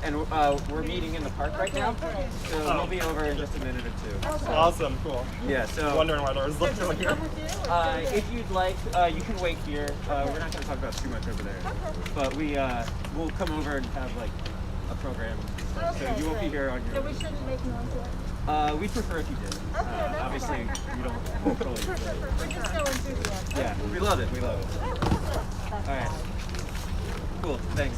and we're meeting in the park right now, so we'll be over in just a minute or two. Awesome, cool. Yeah, so Wondering why there was lights over here. if you'd like, you can wait here. We're not going to talk about too much over there, but we'll come over and have like a program and stuff. So you won't be here on your. So we shouldn't make noise. We prefer if you did. Obviously, we don't control you. We're just so enthusiastic. Yeah, we love it. We love it. All right. Cool. Thanks.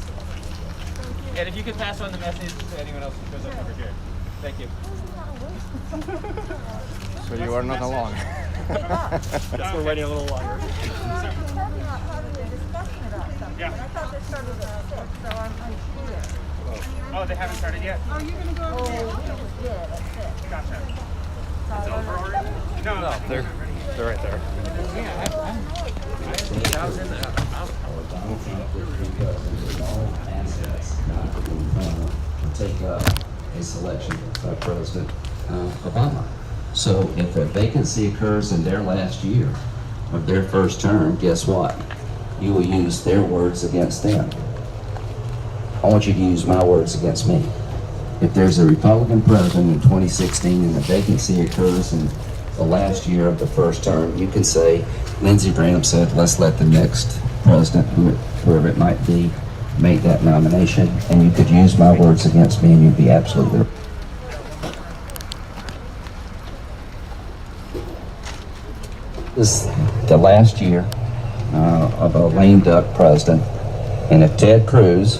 And if you could pass on the message to anyone else who goes up over here. Thank you. So you are not alone. Guess we're waiting a little longer. Having a discussion about something. Yeah. I thought they started at 6, so I'm unclear. Oh, they haven't started yet? Oh, you're going to go over there? Yeah, that's it. Gotcha. It's over already? No, They're right there. I was in there. Take a selection by President Obama. So if a vacancy occurs in their last year of their first term, guess what? You will use their words against them. I want you to use my words against me. If there's a Republican president in 2016 and a vacancy occurs in the last year of the first term, you can say, Lindsey Graham said, let's let the next president, whoever it might be, make that nomination, and you could use my words against me and you'd be absolutely right. This is the last year of a lame duck president, and if Ted Cruz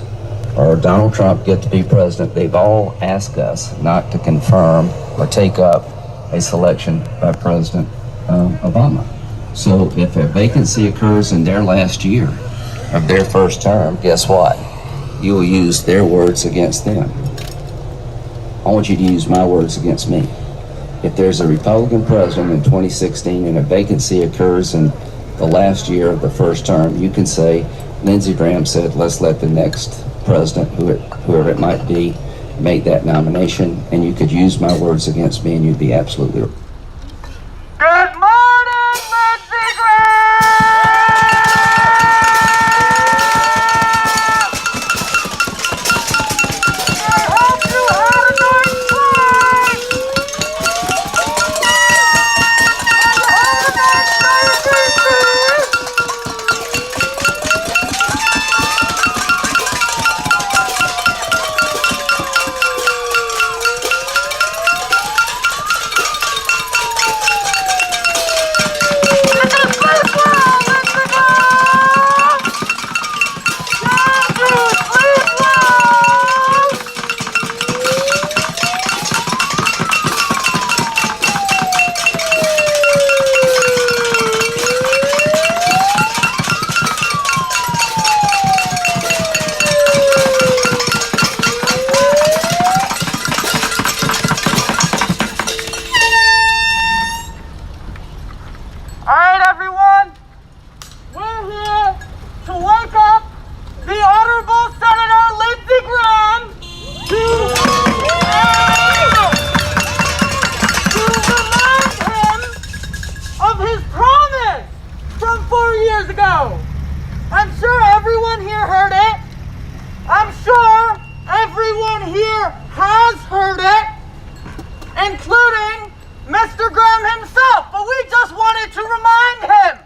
or Donald Trump get to be president, they've all asked us not to confirm or take up a selection by President Obama. So if a vacancy occurs in their last year of their first term, guess what? You will use their words against them. I want you to use my words against me. If there's a Republican president in 2016 and a vacancy occurs in the last year of the first term, you can say, Lindsey Graham said, let's let the next president, whoever it might be, make that nomination, and you could use my words against me and you'd be absolutely right. Good morning, Lindsey Graham! I hope you had a nice flight! All right, everyone, we're here to wake up the Honorable Senator Lindsey Graham to remind him of his promise from 4 years ago. I'm sure everyone here heard it. I'm sure everyone here has heard it, including Mr. Graham himself, but we just wanted to remind him.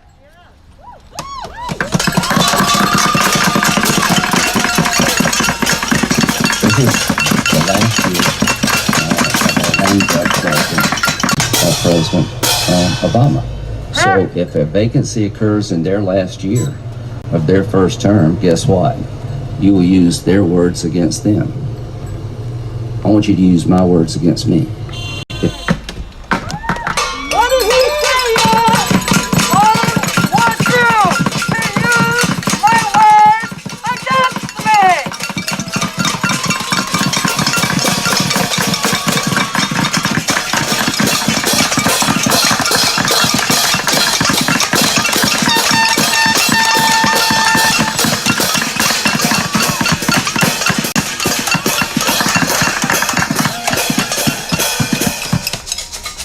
This is the last year of our lame duck president, Obama. So if a vacancy occurs in their last year of their first term, guess what? You will use their words against them. I want you to use my words against me. What did he say, y'all? I want you to use my words against me.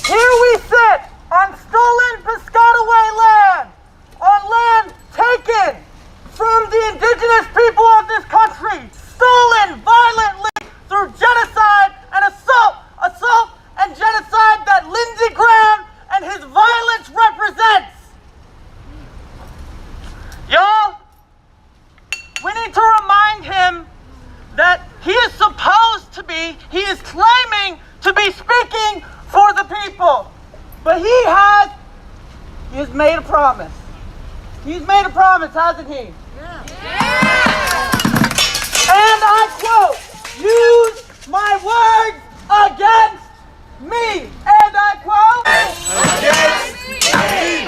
Here we sit on stolen Piscataway land, on land taken from the indigenous people of this country, stolen violently be. He is claiming to be speaking for the people. But he has made a promise. He's made a promise, hasn't he? And I quote, use my words against me. And I quote, against me.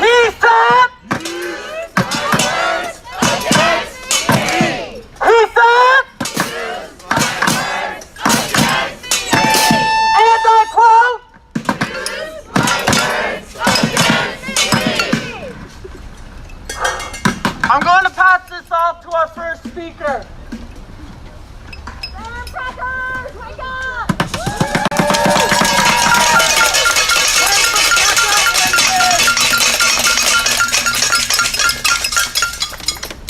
He said, use my words against me. He said, use my words against me. And I quote, use my words against me. I'm going to pass this off to our first speaker. Wake up!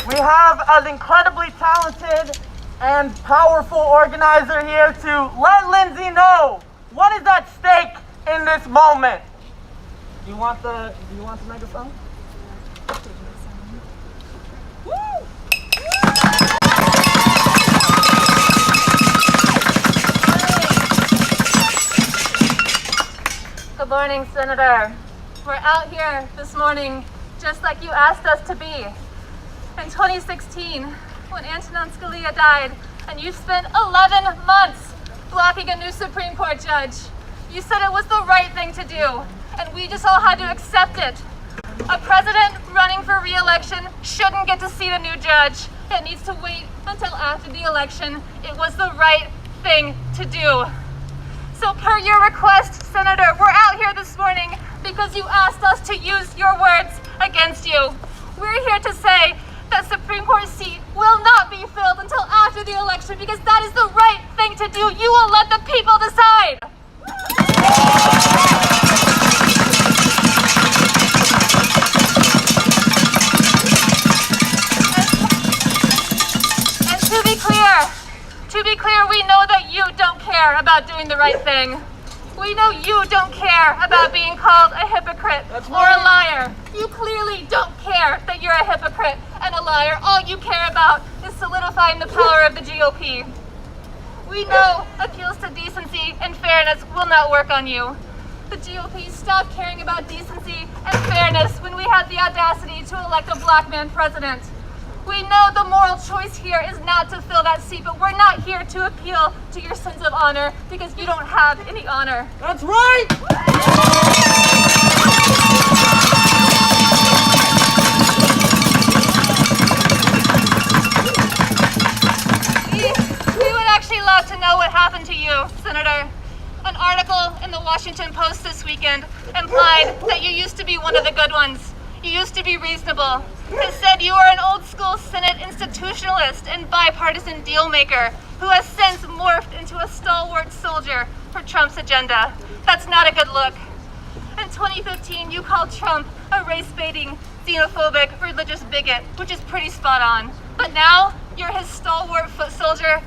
We have an incredibly talented and powerful organizer here to let Lindsey know what is at stake in this moment. Do you want the megaphone? Woo! Good morning, Senator. We're out here this morning just like you asked us to be. In 2016, when Antonin Scalia died, and you spent 11 months blocking a new Supreme Court judge, you said it was the right thing to do, and we just all had to accept it. A president running for re-election shouldn't get to see the new judge. It needs to wait until after the election. It was the right thing to do. So per your request, Senator, we're out here this morning because you asked us to use your words against you. We're here to say that Supreme Court seat will not be filled until after the election because that is the right thing to do. You will let the people decide. And to be clear, we know that you don't care about doing the right thing. We know you don't care about being called a hypocrite or a liar. You clearly don't care that you're a hypocrite and a liar. All you care about is solidifying the power of the GOP. We know appeals to decency and fairness will not work on you. The GOP stopped caring about decency and fairness when we had the audacity to elect a black man president. We know the moral choice here is not to fill that seat, but we're not here to appeal to your sense of honor because you don't have any honor. That's right! We would actually love to know what happened to you, Senator. An article in the Washington Post this weekend implied that you used to be one of the good ones. You used to be reasonable. It said you are an old-school Senate institutionalist and bipartisan deal-maker who has since morphed into a stalwart soldier for Trump's agenda. That's not a good look. In 2015, you called Trump a race-baiting, xenophobic, religious bigot, which is pretty spot on. But now, you're his stalwart foot soldier.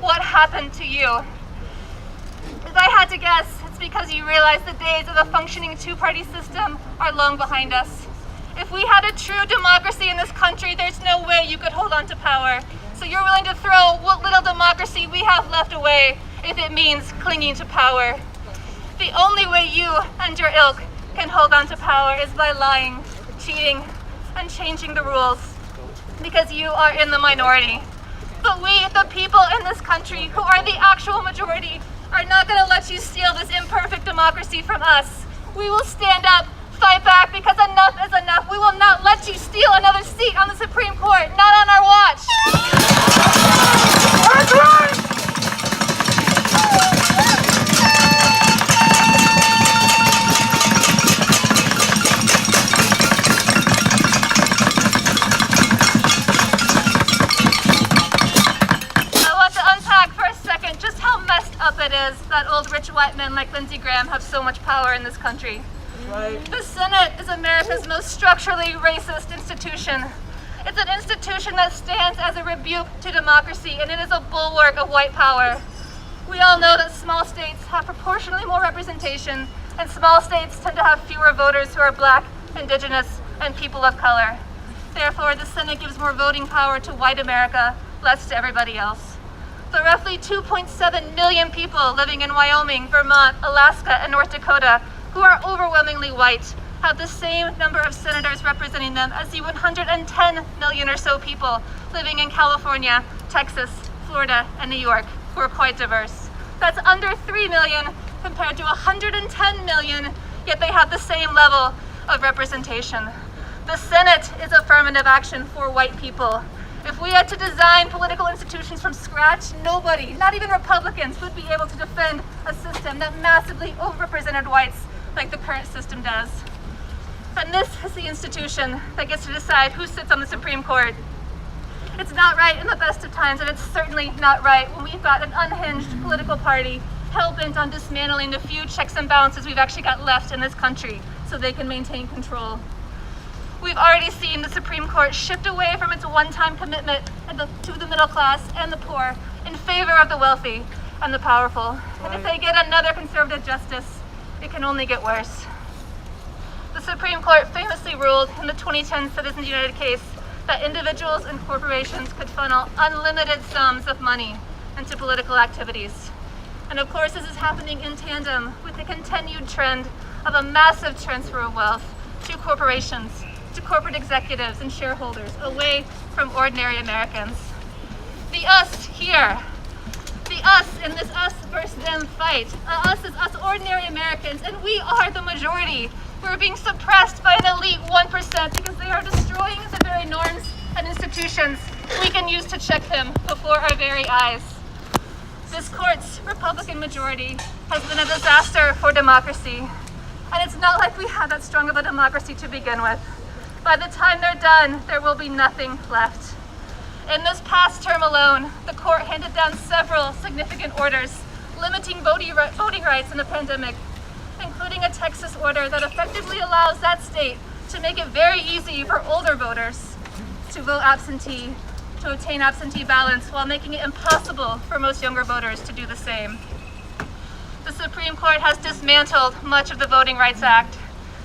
What happened to you? If I had to guess, it's because you realize the days of a functioning two-party system are long behind us. If we had a true democracy in this country, there's no way you could hold on to power. So you're willing to throw what little democracy we have left away if it means clinging to power. The only way you and your ilk can hold on to power is by lying, cheating, and changing the rules, because you are in the minority. But we, the people in this country, who are the actual majority, are not going to let you steal this imperfect democracy from us. We will stand up, fight back, because enough is enough. We will not let you steal another seat on the Supreme Court, not on our watch. That's right! It is that old rich white men like Lindsey Graham have so much power in this country. Right. The Senate is America's most structurally racist institution. It's an institution that stands as a rebuke to democracy, and it is a bulwark of white power. We all know that small states have proportionally more representation, and small states tend to have fewer voters who are black, indigenous, and people of color. Therefore, the Senate gives more voting power to white America, less to everybody else. the roughly 2.7 million people living in Wyoming, Vermont, Alaska, and North Dakota, who are overwhelmingly white, have the same number of senators representing them as the 110 million or so people living in California, Texas, Florida, and New York, who are quite diverse. That's under 3 million compared to 110 million, yet they have the same level of representation. The Senate is affirmative action for white people. If we had to design political institutions from scratch, nobody, not even Republicans, would be able to defend a system that massively overrepresented whites like the current system does. And this is the institution that gets to decide who sits on the Supreme Court. It's not right in the best of times, and it's certainly not right when we've got an unhinged political party hell-bent on dismantling the few checks and balances we've actually got left in this country so they can maintain control. We've already seen the Supreme Court shift away from its one-time commitment to the middle class and the poor in favor of the wealthy and the powerful. And if they get another conservative justice, it can only get worse. The Supreme Court famously ruled in the 2010 Citizens United case that individuals and corporations could funnel unlimited sums of money into political activities. And of course, this is happening in tandem with the continued trend of a massive transfer of wealth to corporations, to corporate executives and shareholders, away from ordinary Americans. The us here, the us in this us versus them fight, us is us ordinary Americans, and we are the majority. We're being suppressed by an elite 1% because they are destroying the very norms and institutions we can use to check them before our very eyes. This court's Republican majority has been a disaster for democracy. And it's not like we had that strong of a democracy to begin with. By the time they're done, there will be nothing left. In this past term alone, the court handed down several significant orders limiting voting rights in the pandemic, including a Texas order that effectively allows that state to make it very easy for older voters to vote absentee, to obtain absentee ballots, while making it impossible for most younger voters to do the same. The Supreme Court has dismantled much of the Voting Rights Act.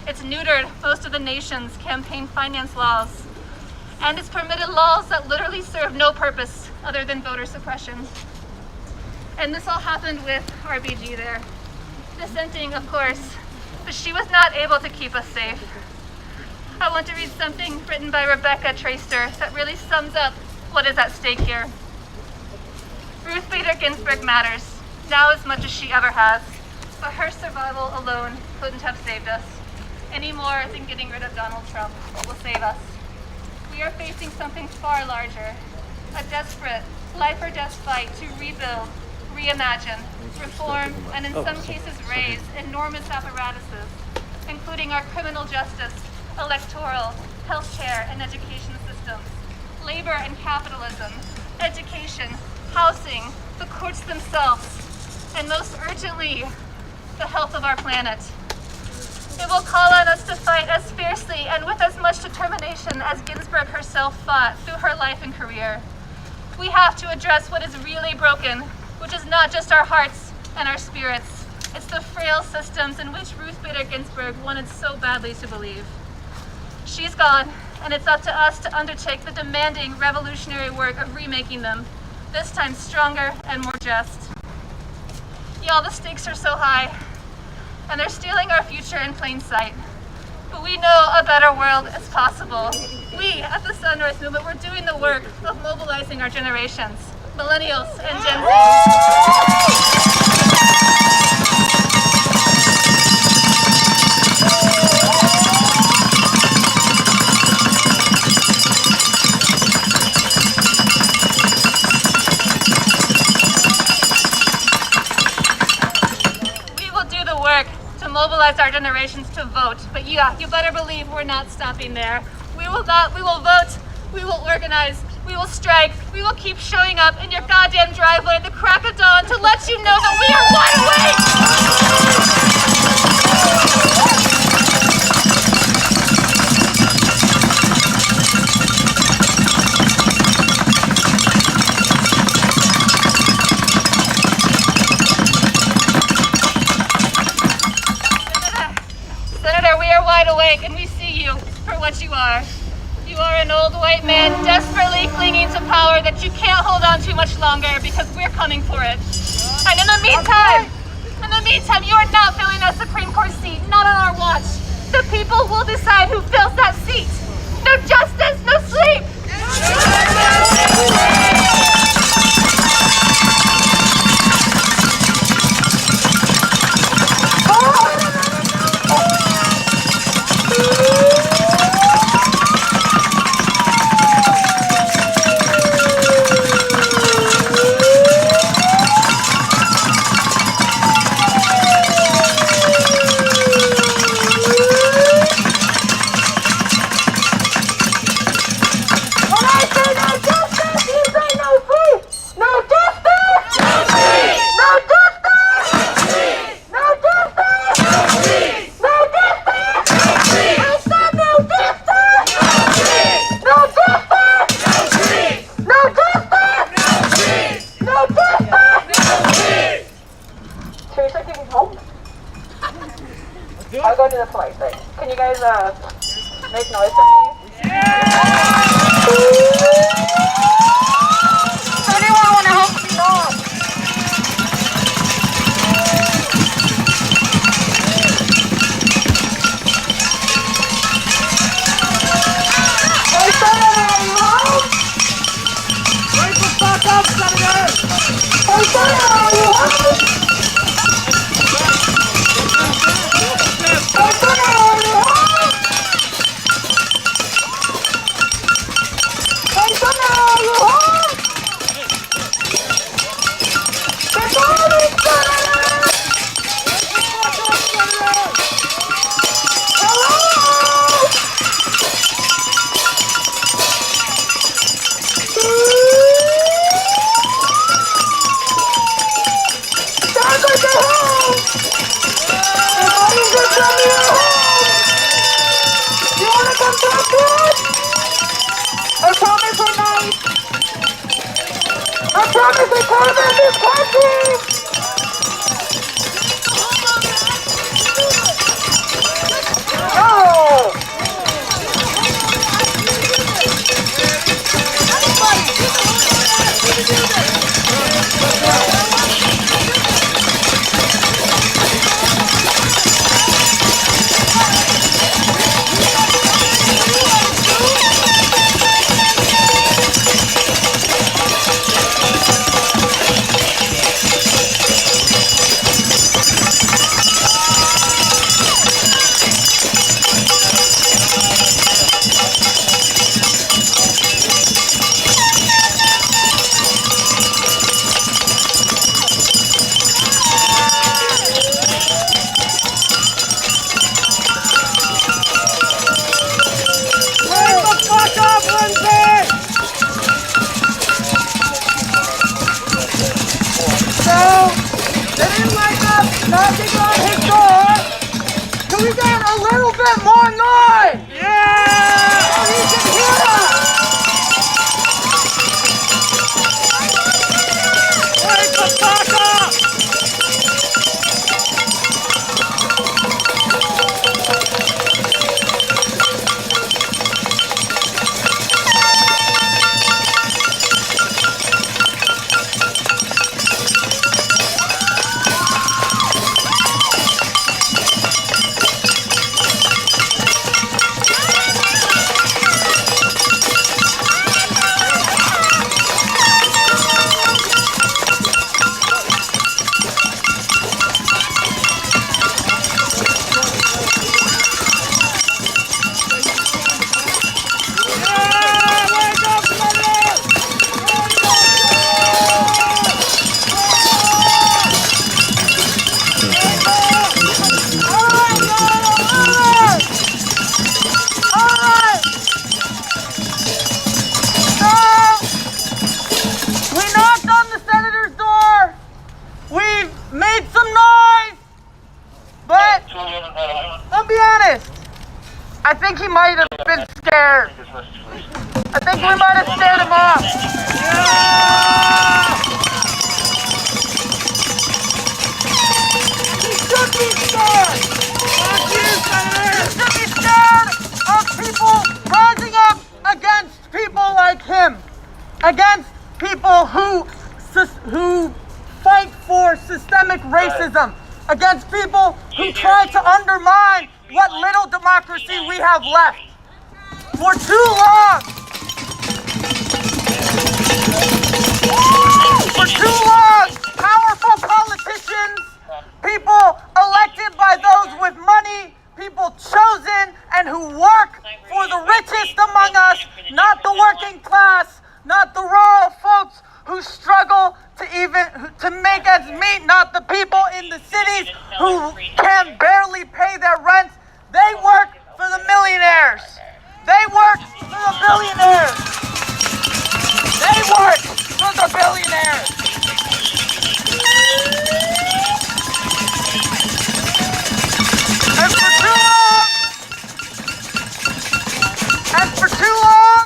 It's neutered most of the nation's campaign finance laws, and it's permitted laws that literally serve no purpose other than voter suppression. And this all happened with RBG there. Dissenting, of course, but she was not able to keep us safe. I want to read something written by Rebecca Traister that really sums up what is at stake here. Ruth Bader Ginsburg matters, now as much as she ever has, but her survival alone couldn't have saved us, any more than getting rid of Donald Trump will save us. We are facing something far larger, a desperate, life-or-death fight to rebuild, reimagine, reform, and in some cases raise enormous apparatuses, including our criminal justice, electoral, healthcare, and education systems, labor and capitalism, education, housing, the courts themselves, and most urgently, the health of our planet. It will call on us to fight as fiercely and with as much determination as Ginsburg herself fought through her life and career. We have to address what is really broken, which is not just our hearts and our spirits. It's the frail systems in which Ruth Bader Ginsburg wanted so badly to believe. She's gone, and it's up to us to undertake the demanding revolutionary work of remaking them, this time stronger and more just. Y'all, the stakes are so high, and they're stealing our future in plain sight. But we know a better world is possible. We, at the Sunrise Movement, we're doing the work of mobilizing our generations, millennials and Gen Z. Mobilize our generations to vote, but yeah, you better believe we're not stopping there. We will vote, we will organize, we will strike, we will keep showing up in your goddamn driveway at the crack of dawn to let you know that we are wide awake! And we see you for what you are. You are an old white man desperately clinging to power. power that you can't hold on to much longer because we're coming for it. And in the meantime, you are not filling a Supreme Court seat, not on our watch. The people will decide who fills that seat. No justice, no sleep. I'll go to the polite thing. Can you guys make noise for me? Anyone want to help me off? Hey, Senator, are you home? Wake the fuck up, Senator! Hey, Senator, are you home? I promise I come in this country! No! Knocking on his door. Can we get a little bit more noise? Yeah! So he can hear us. Wake the fuck up! I think he might have been scared. I think we might have scared him off. Yeah! He should be scared. Fuck you, Senator. He should be scared of people rising up against people like him. against people who fight for systemic racism, against people who try to undermine what little democracy we have left. For too long, powerful politicians, people elected by those with money, people chosen and who work for the richest among us, not the working class, not the rural folks who struggle to make ends meet, not the people in the cities who can barely pay their rents. They work for the millionaires. They work for the billionaires. They work for the billionaires. And for too long,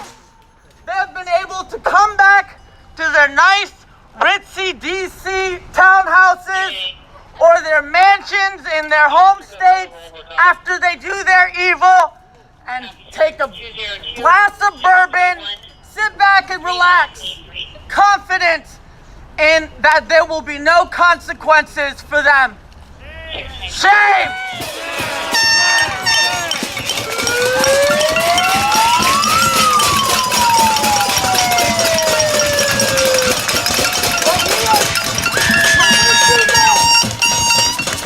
they have been able to come back to their nice, ritzy DC townhouses or their mansions in their home states after they do their evil and take a glass of bourbon, sit back and relax, confident in that there will be no consequences for them. Shame!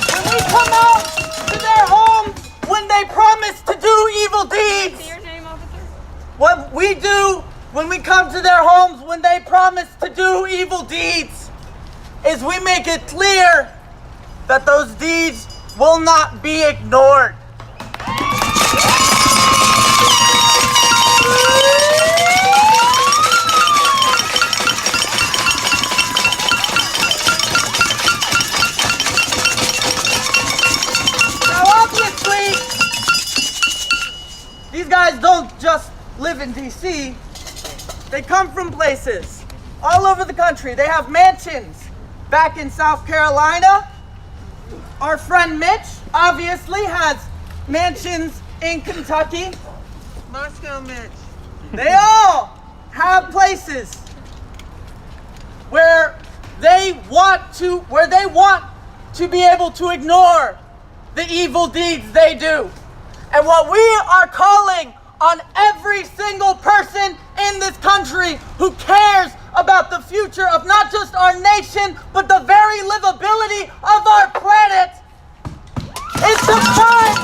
When we come out to their homes, when they promise to do evil deeds, what we do when we come to their homes when they promise to do evil deeds is we make it clear that those deeds will not be ignored. Now obviously, these guys don't just live in DC. They come from places all over the country. They have mansions back in South Carolina. Our friend Mitch obviously has mansions in Kentucky. Moscow Mitch. They all have places where they want to be able to ignore the evil deeds they do. And what we are calling on every single person in this country who cares about the future of not just our nation, but the very livability of our planet, is to find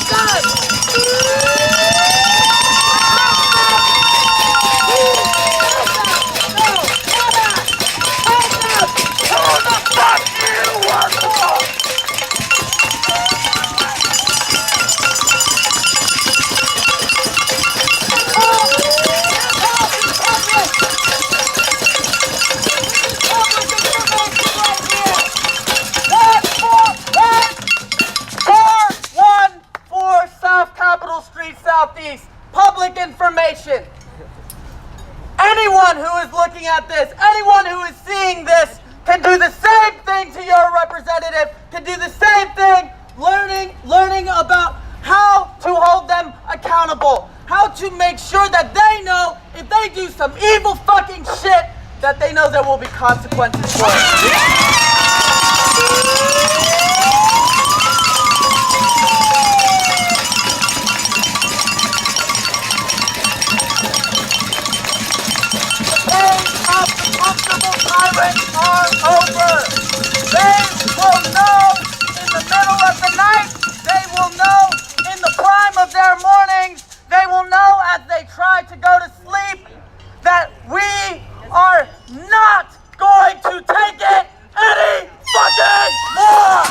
Southeast, public information. Anyone who is looking at this, anyone who is seeing this, can do the same thing to your representative, can do the same thing, learning about how to hold them accountable, how to make sure that they know if they do some evil fucking shit, that they know there will be consequences for it. Pirates are over. They will know in the middle of the night. They will know in the prime of their mornings. They will know as they try to go to sleep that we are not going to take it any fucking more.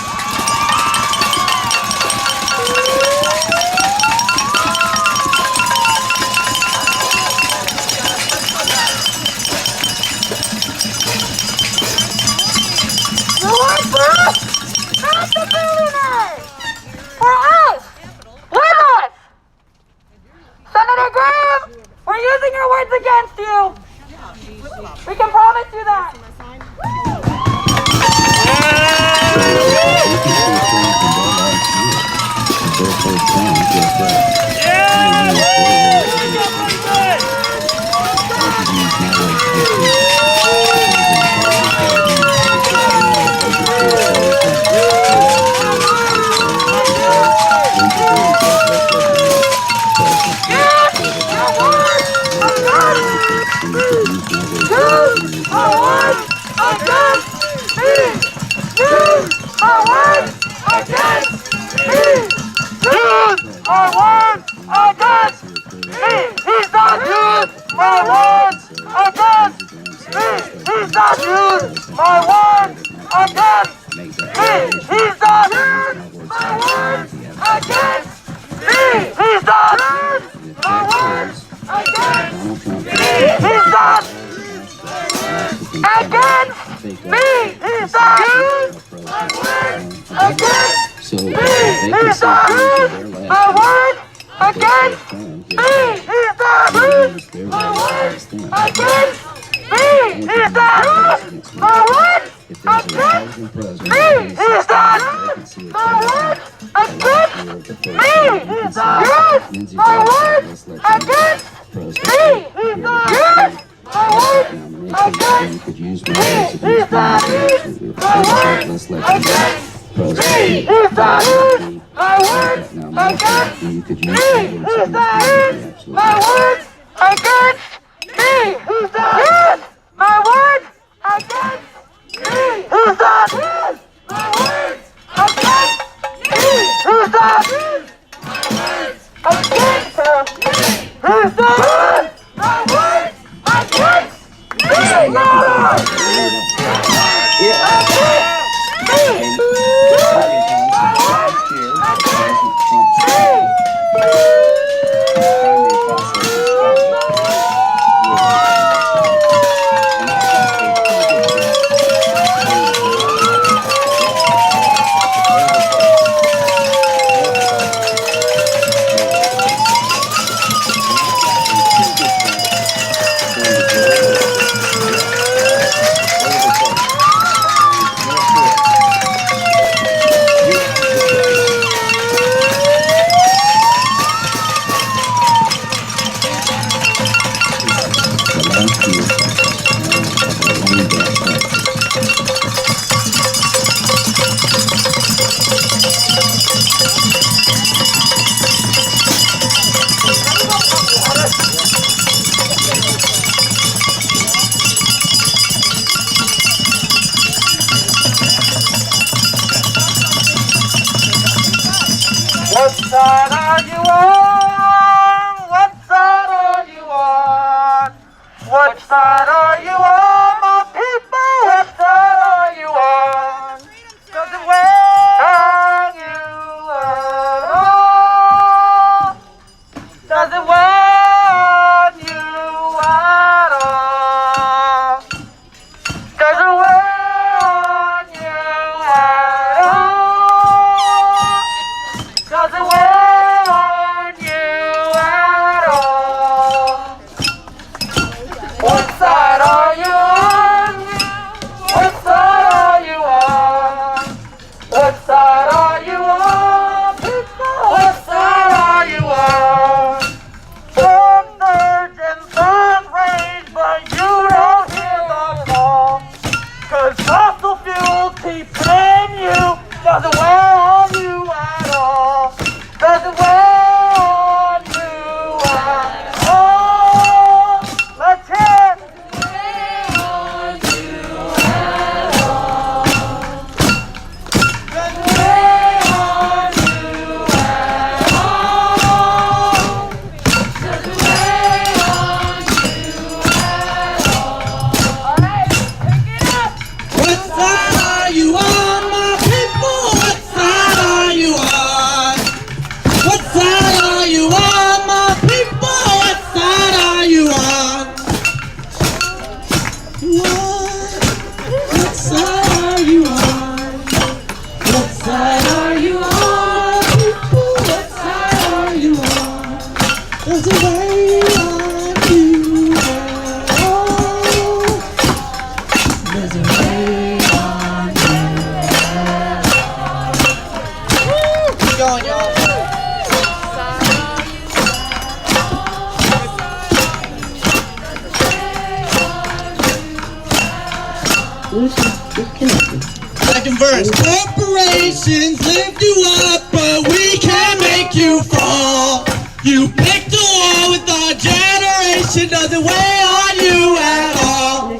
Second verse. Corporations lift you up, but we can't make you fall. You picked a war with our generation. generation doesn't weigh on you at all.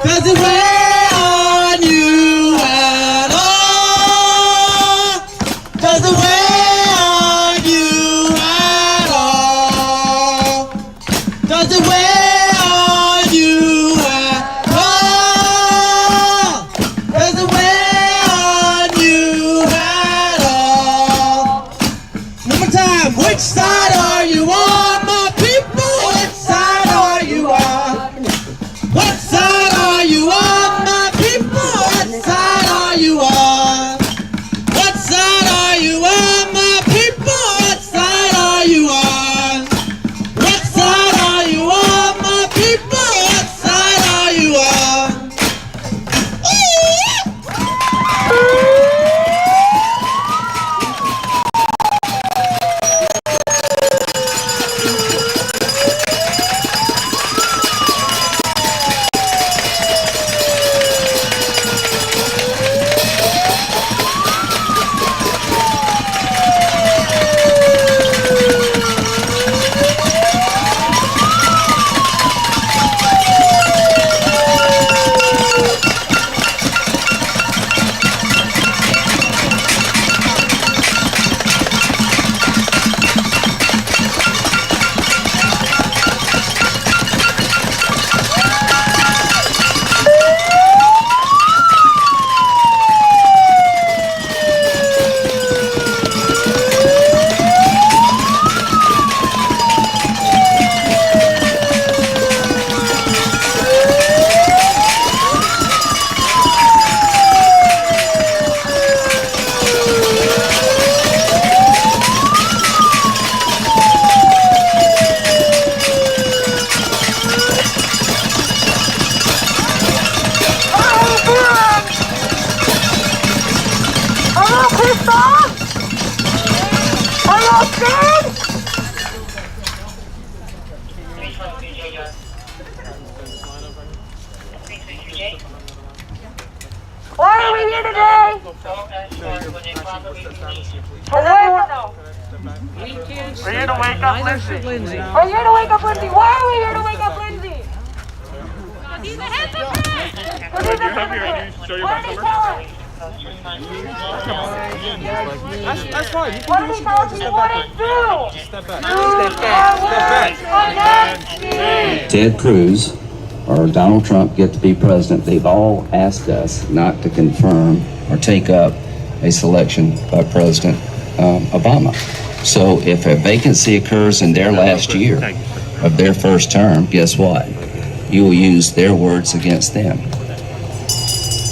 Doesn't weigh on you at all. Doesn't weigh on you at all. Doesn't weigh on you at all. Doesn't weigh on you at all. One more time. Which side are you on, my people? Which side are you on? What side are you on, my people? What side are you on? What side are you on, my people? What side are you on? What side are you on, my people? What side are you on? Why are we here today? Hello? We're here to wake up Lindsey. We're here to wake up Lindsey. Why are we here to wake up Lindsey? He's a hypocrite! What did You're happy, I need to show you What my did he number. tell us? That's fine. You What did he tell us he wouldn't do? step back. Against me. Ted Cruz or Donald Trump get to be president, they've all asked us not to confirm or take up a selection by President Obama. So if a vacancy occurs in their last year of their first term, guess what? You will use their words against them.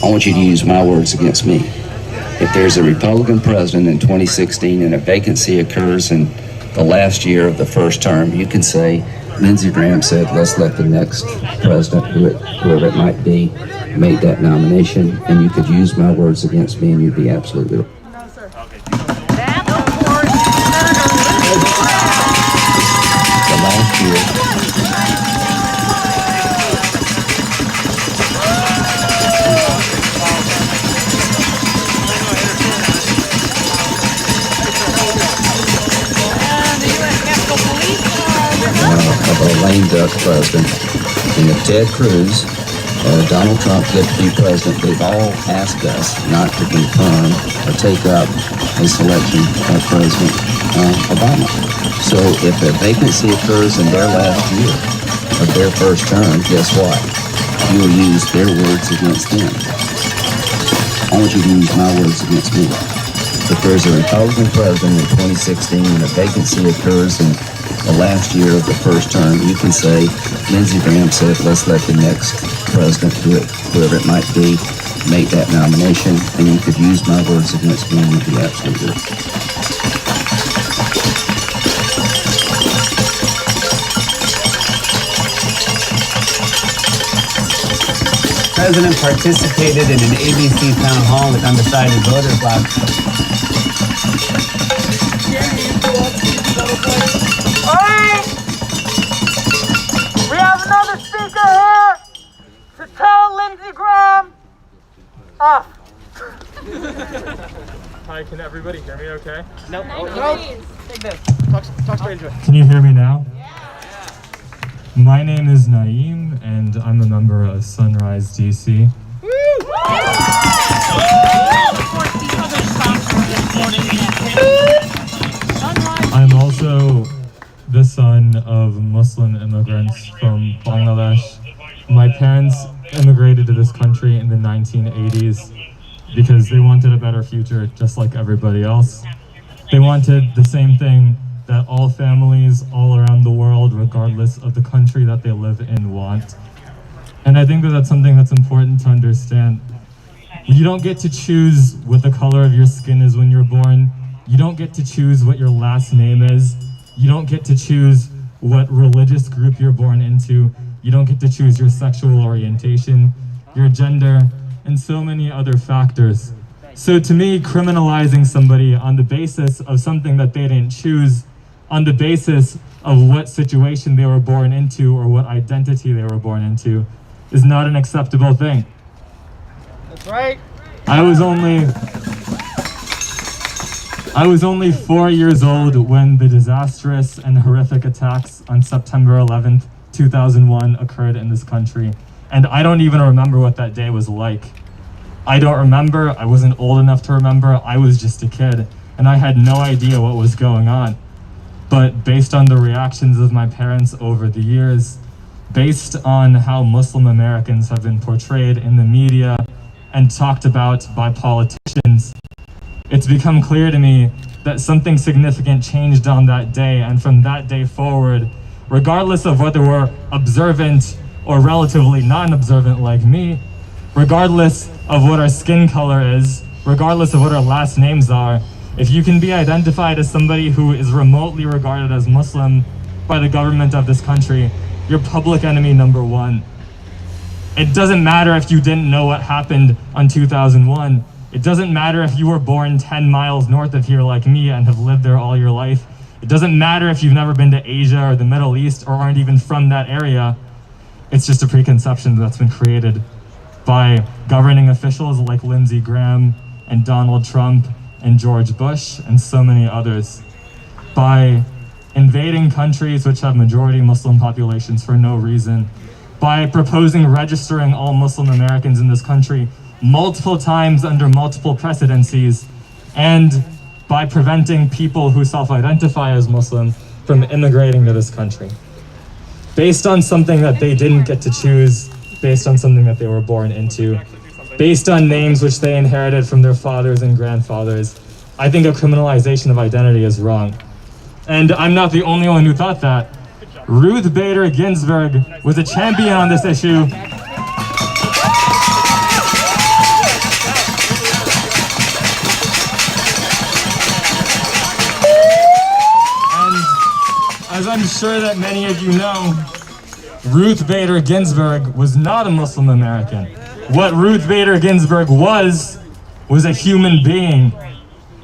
I want you to use my words against me. If there's a Republican president in 2016 and a vacancy occurs in the last year of the first term, you can say, Lindsey Graham said, let's let the next president, whoever it might be, make that nomination, and you could use my words against me and you'd be absolutely right. The last year, of a lame duck president, and if Ted Cruz or Donald Trump get to be president, they've all asked us not to confirm or take up a selection by President Obama. So if a vacancy occurs in their last year of their first term, guess what? You will use their words against them. I want you to use my words against me. If there's a Republican president in 2016 and a vacancy occurs in the last year of the first term, you can say, Lindsey Graham said, let's let the next president, whoever it might be, make that nomination, and you could use my words against me and you'd be absolutely right. The president participated in an ABC town hall with undecided voters last week. Hey! We have another speaker here to tell Lindsey Graham off. Hi, can everybody hear me okay? Nope. Talk straight into it. Can you hear me now? My name is Naeem, and I'm a member of Sunrise DC. I'm also the son of Muslim immigrants from Bangladesh. My parents immigrated to this country in the 1980s because they wanted a better future, just like everybody else. They wanted the same thing that all families all around the world, regardless of the country that they live in, want. And I think that that's something that's important to understand. You don't get to choose what the color of your skin is when you're born. You don't get to choose what your last name is. You don't get to choose what religious group you're born into. You don't get to choose your sexual orientation, your gender, and so many other factors. So to me, criminalizing somebody on the basis of something that they didn't choose, on the basis of what situation they were born into or what identity they were born into, is not an acceptable thing. That's right. I was only 4 years old when the disastrous and horrific attacks on September 11th, 2001 occurred in this country. And I don't even remember what that day was like. I don't remember, I wasn't old enough to remember, I was just a kid, and I had no idea what was going on. But based on the reactions of my parents over the years, based on how Muslim Americans have been portrayed in the media and talked about by politicians, it's become clear to me that something significant changed on that day, and from that day forward, regardless of whether we're observant or relatively non-observant like me, regardless of what our skin color is, regardless of what our last names are, if you can be identified as somebody who is remotely regarded as Muslim by the government of this country, you're public enemy number one. It doesn't matter if you didn't know what happened on 2001. It doesn't matter if you were born 10 miles north of here like me and have lived there all your life. It doesn't matter if you've never been to Asia or the Middle East or aren't even from that area. It's just a preconception that's been created by governing officials like Lindsey Graham and Donald Trump and George Bush and so many others, by invading countries which have majority Muslim populations for no reason, by proposing registering all Muslim Americans in this country multiple times under multiple presidencies, and by preventing people who self-identify as Muslim from immigrating to this country. Based on something that they didn't get to choose, based on something that they were born into, based on names which they inherited from their fathers and grandfathers, I think a criminalization of identity is wrong. And I'm not the only one who thought that. Ruth Bader Ginsburg was a champion on this issue. As I'm sure that many of you know, Ruth Bader Ginsburg was not a Muslim American. What Ruth Bader Ginsburg was a human being.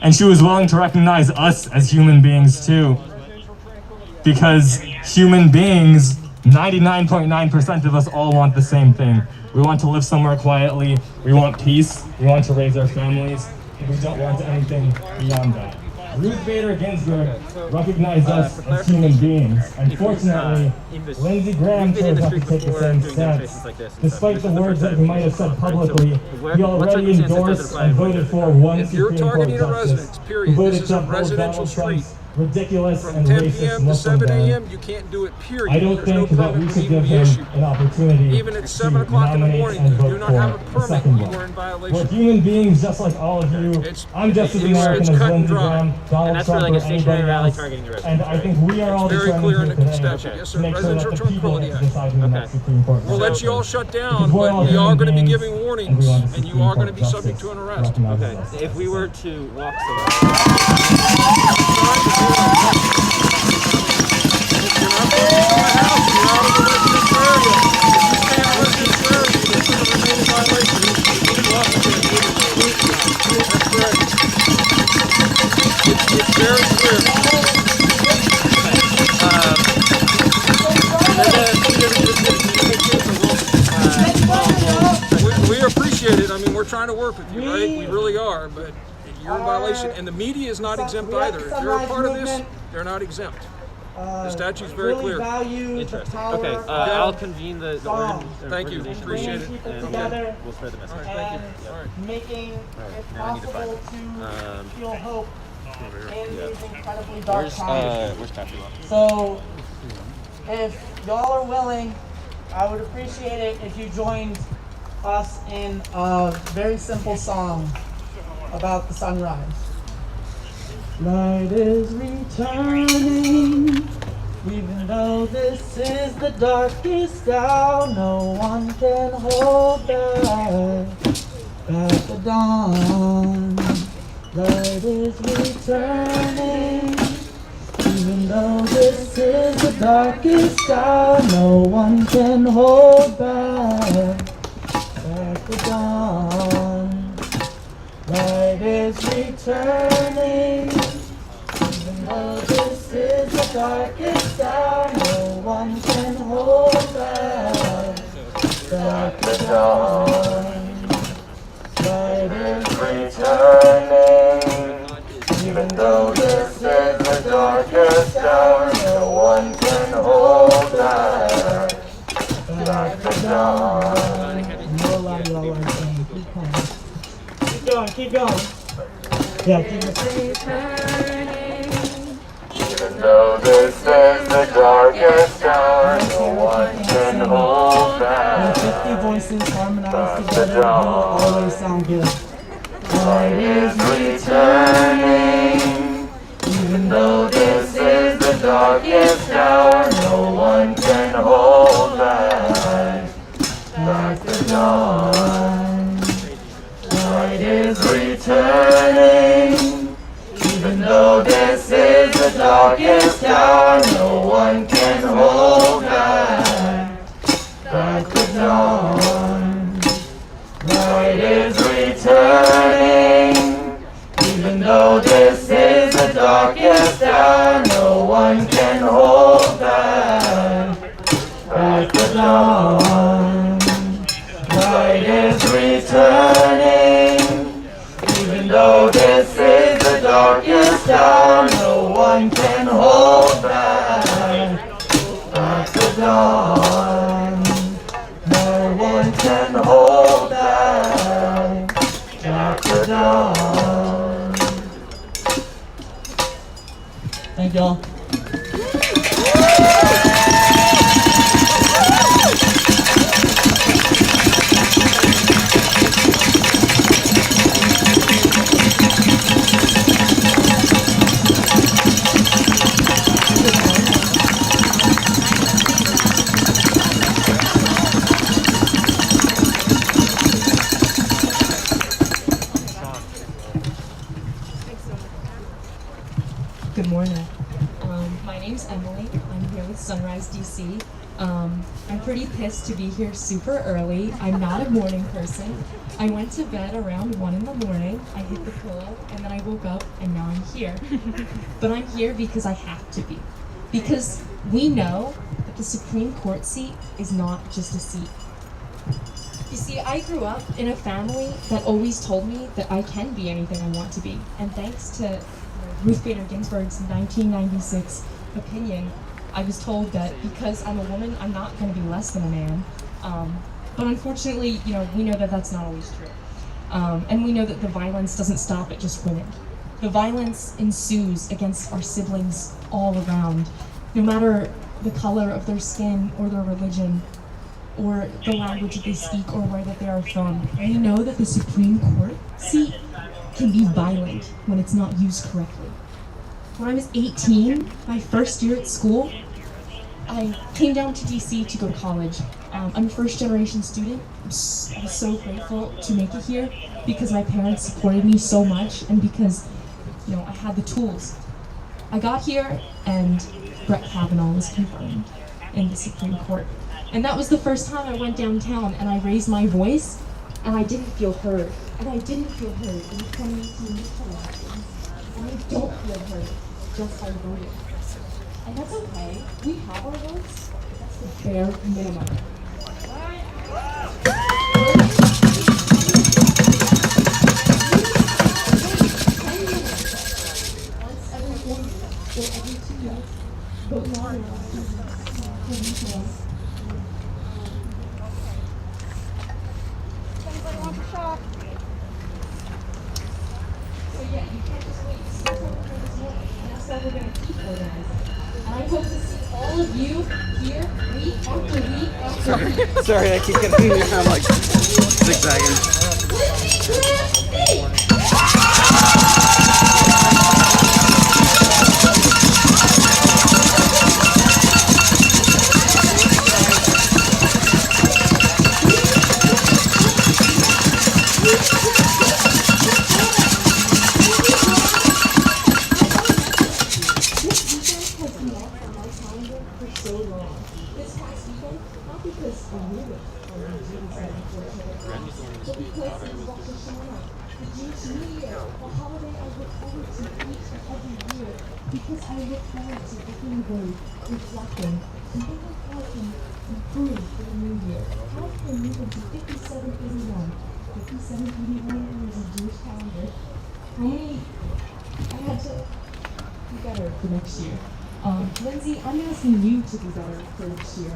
And she was willing to recognize us as human beings too. Because human beings, 99.9% of us all want the same thing. We want to live somewhere quietly, we want peace, we want to raise our families, and we don't want anything beyond that. Ruth Bader Ginsburg recognized us as human beings. Unfortunately, Lindsey Graham chose not to take the same stance. Despite the words that he might have said publicly, he already endorsed and voted for one Supreme Court justice who voted to uphold Donald Trump's ridiculous and racist Muslim ban. You can't do it, period. I don't think that we should give him an opportunity even at 7 o'clock in the morning, and you do vote not have a for the permit, second you one. are in violation. We're human beings just like all of you. I'm just as American as Lindsey Graham, Donald Trump, or anybody else. And I think we are all determined here today to make sure that the people get to decide who the next Supreme Court We'll let you all shut down, but we are going to be giving warnings, and you are going to be subject to an arrest. Okay, if we were to walk It's very clear. We appreciate it. I mean, we're trying to work with you, right? We really are, but you're in violation. And the media is not exempt either. If they're a part of this, they're not exempt. The statute's very really clear. value the power Okay, of I'll convene the song. Thank you. organization Appreciate meeting, it. People and together we'll spread the message. All right, thank you. and All right. making it now I need to possible find to feel hope in Yeah. these incredibly dark times. Where's Kathy? So, if y'all are willing, I would appreciate it if you joined us in a very simple song about the sunrise. Light is returning, even though this is the darkest hour, no one can hold back the dawn. Light is returning, even though this is the darkest hour, no one can hold back the dawn. Light is returning, even though this is the darkest hour, no one can hold back the dawn. Light is returning, even though this is the darkest hour, no one can hold back the dawn. No lie, y'all are saying, keep going. Keep going, keep going. Yeah, keep returning, even though this is the darkest hour, no one can hold back. 50 voices harmonized together will always sound good. Light is returning, even though this is the darkest hour, no one can hold back the dawn. Light is returning, even though this is the darkest hour, no one can hold back the dawn. Light is returning, even though this is the darkest hour, no one can hold back the dawn. Light is returning, even though this is the darkest hour, no one can hold back the dawn. No one can hold back the dawn. Thank y'all. Good morning. My name's Emily. I'm here with Sunrise DC. I'm pretty pissed to be here super early. I'm not a morning person. I went to bed around 1 in the morning. I hit the pillow and then I woke up and now I'm here. But I'm here because I have to be. Because we know that the Supreme Court seat is not just a seat. You see, I grew up in a family that always told me that I can be anything I want to be. And thanks to Ruth Bader Ginsburg's 1996 opinion, I was told that because I'm a woman, I'm not going to be less than a man. But unfortunately, we know that that's not always true. And we know that the violence doesn't stop at just women. The violence ensues against our siblings all around, no matter the color of their skin or their religion or the language that they speak or where that they are from. We know that the Supreme Court seat can be violent when it's not used correctly. When I was 18, my first year at school, I came down to DC to go to college. I'm a first-generation student. I was so grateful to make it here because my parents supported me so much and because, I had the tools. I got here and Brett Kavanaugh was confirmed in the Supreme Court. And that was the first time I went downtown and I raised my voice and I didn't feel heard. And I didn't feel heard in 2018 elections. And I don't feel heard just by voting. And that's okay. We have our votes. That's the bare minimum. Once every 2 minutes, vote Sorry, I keep getting here. I'm like zigzagging. Because I look forward to looking good, reflecting, and thinking how I can improve for the new year. How can I move into 5781? 5781 is a Jewish calendar. I had to be better for next year. Lindsey, I'm asking you to be better for next year.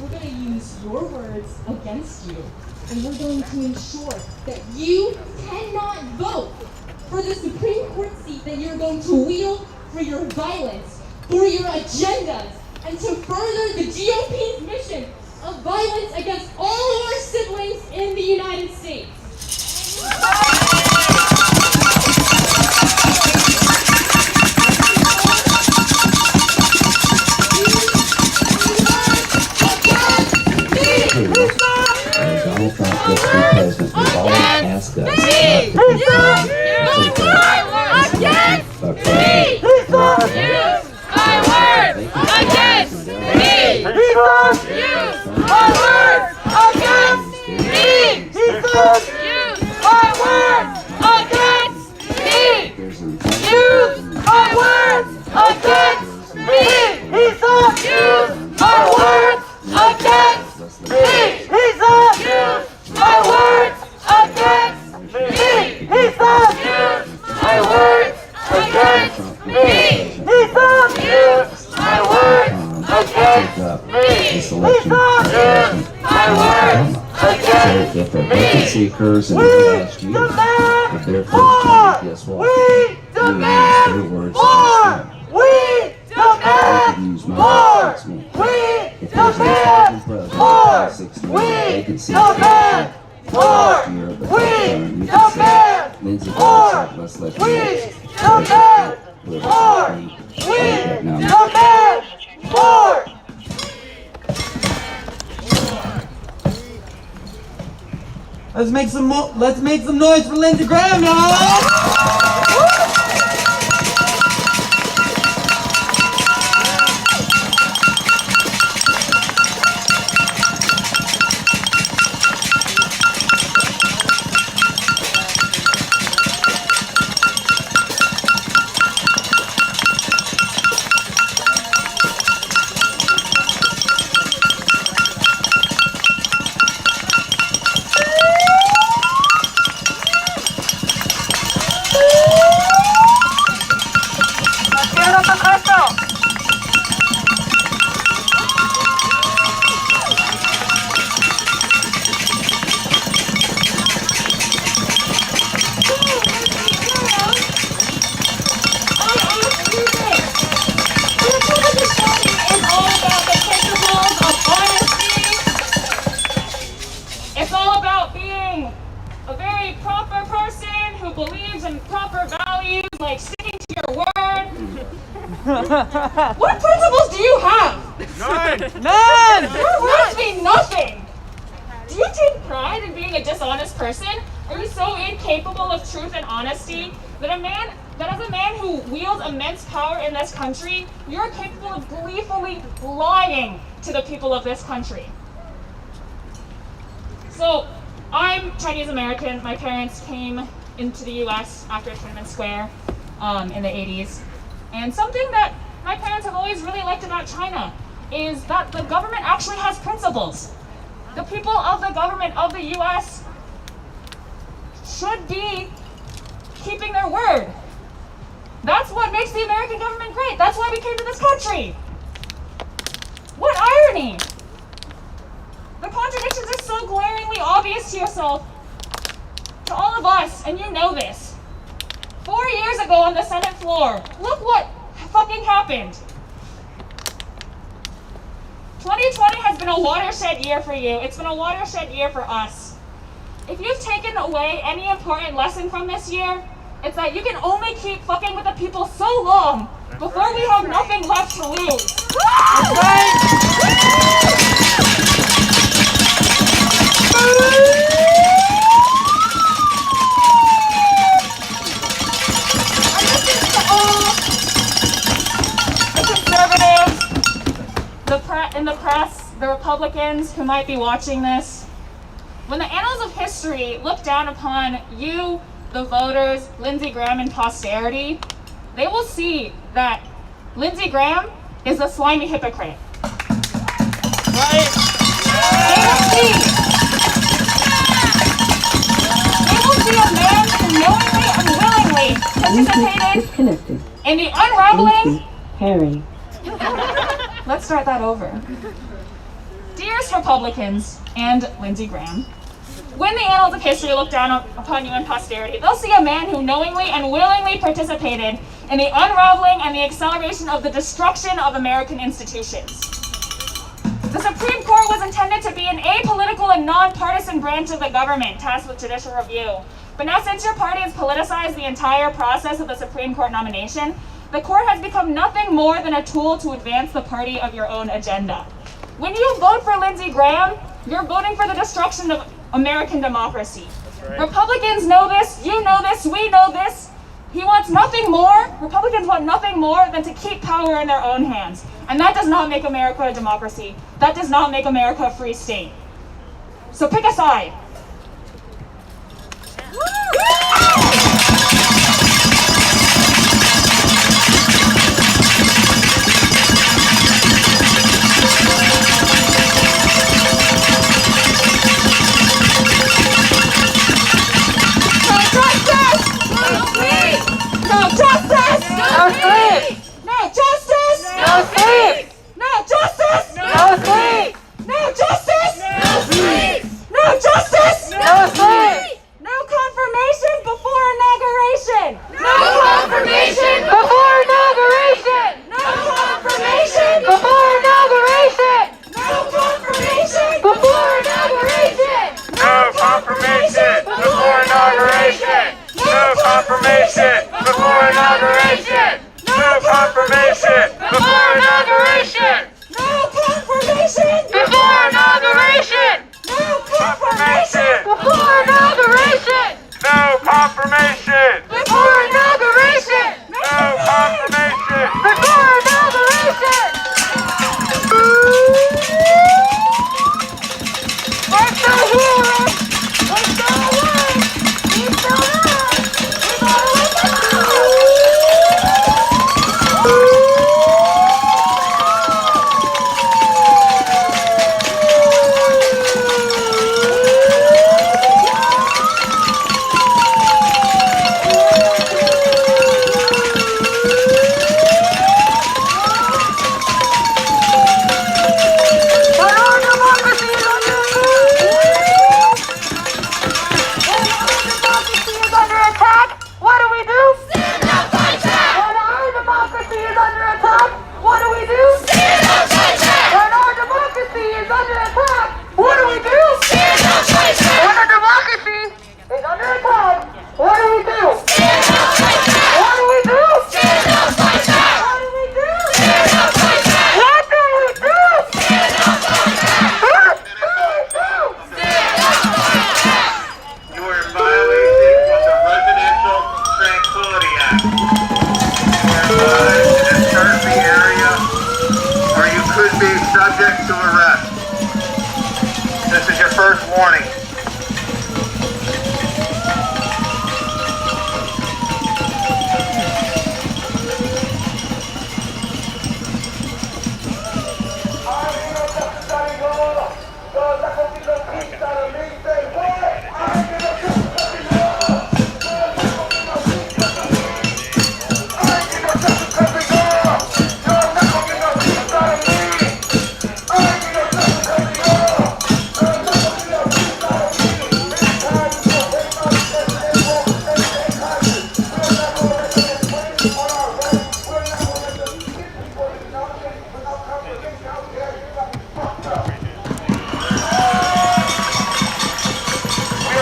We're going to use your words against you, and we're going to ensure that you cannot vote for the Supreme Court seat that you're going to wield for your violence, for your agendas, and to further the GOP's mission of violence against all of our siblings in the United States. Donald Trump gets to be president. We've all asked us not to this election if a vacancy occurs in the last year of their first term, guess what? You use their words against them. I can use my words against me. If there's a Republican president, 16 vacancy occurs the last year of the first term, you can say, Lindsey Graham said, let's let Let's make some noise for Lindsey Graham, y'all! What principles do you have? None! Your words mean nothing! Do you take pride in being a dishonest person? Are you so incapable of truth and honesty that as a man who wields immense power in this country, you're capable of gleefully lying to the people of this country? So, I'm Chinese American. My parents came into the US after Tiananmen Square in the 80s. And something that my parents have always really liked about China is that the government actually has principles. The people of the government of the US should be keeping their word. That's what makes the American government great. That's why we came to this country. What irony! The contradictions are so glaringly obvious to yourself, to all of us, and you know this. 4 years ago on the Senate floor, look what fucking happened. 2020 has been a watershed year for you. It's been a watershed year for us. If you've taken away any important lesson from this year, it's that you can only keep fucking with the people so long before we have nothing left to lose. That's right. And this is to all the conservatives, in the press, the Republicans who might be watching this. When the annals of history look down upon you, the voters, Lindsey Graham, and posterity, they will see that Lindsey Graham is a slimy hypocrite. Right? They will see a man who knowingly and willingly participated in the unraveling. Harry. Let's start that over. Dearest Republicans and Lindsey Graham, when the annals of history look down upon you in posterity, they'll see a man who knowingly and willingly participated in the unraveling and the acceleration of the destruction of American institutions. The Supreme Court was intended to be an apolitical and nonpartisan branch of the government tasked with judicial review. But now, since your party has politicized the entire process of the Supreme Court nomination, the court has become nothing more than a tool to advance the party of your own agenda. When you vote for Lindsey Graham, you're voting for the destruction of American democracy. Right. Republicans know this, you know this, we know this. He wants nothing more, Republicans want nothing more than to keep power in their own hands. And that does not make America a democracy. That does not make America a free state. So pick a side. No justice! No sleep! No justice! No sleep! No justice! No sleep! No justice! No sleep! No justice!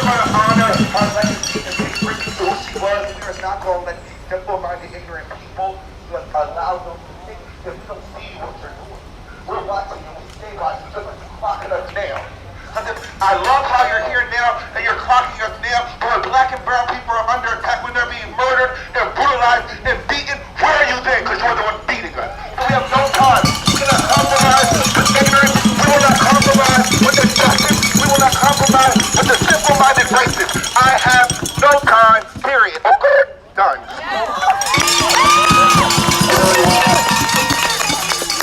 going to honor her legacy and take bring to who she was. We are not going to let these simple-minded, ignorant people allow them to think that we don't see what you're doing. We're watching and we stay watching because you're clocking us now. I love how you're here now and you're clocking us now, but when black and brown people are under attack, when they're being murdered and brutalized and beaten, where are you then? Because you're the one beating us. So we have no time. We will not compromise with ignorance. We will not compromise with injustice. We will not compromise with the simple-minded racist. I have no time, period. Done.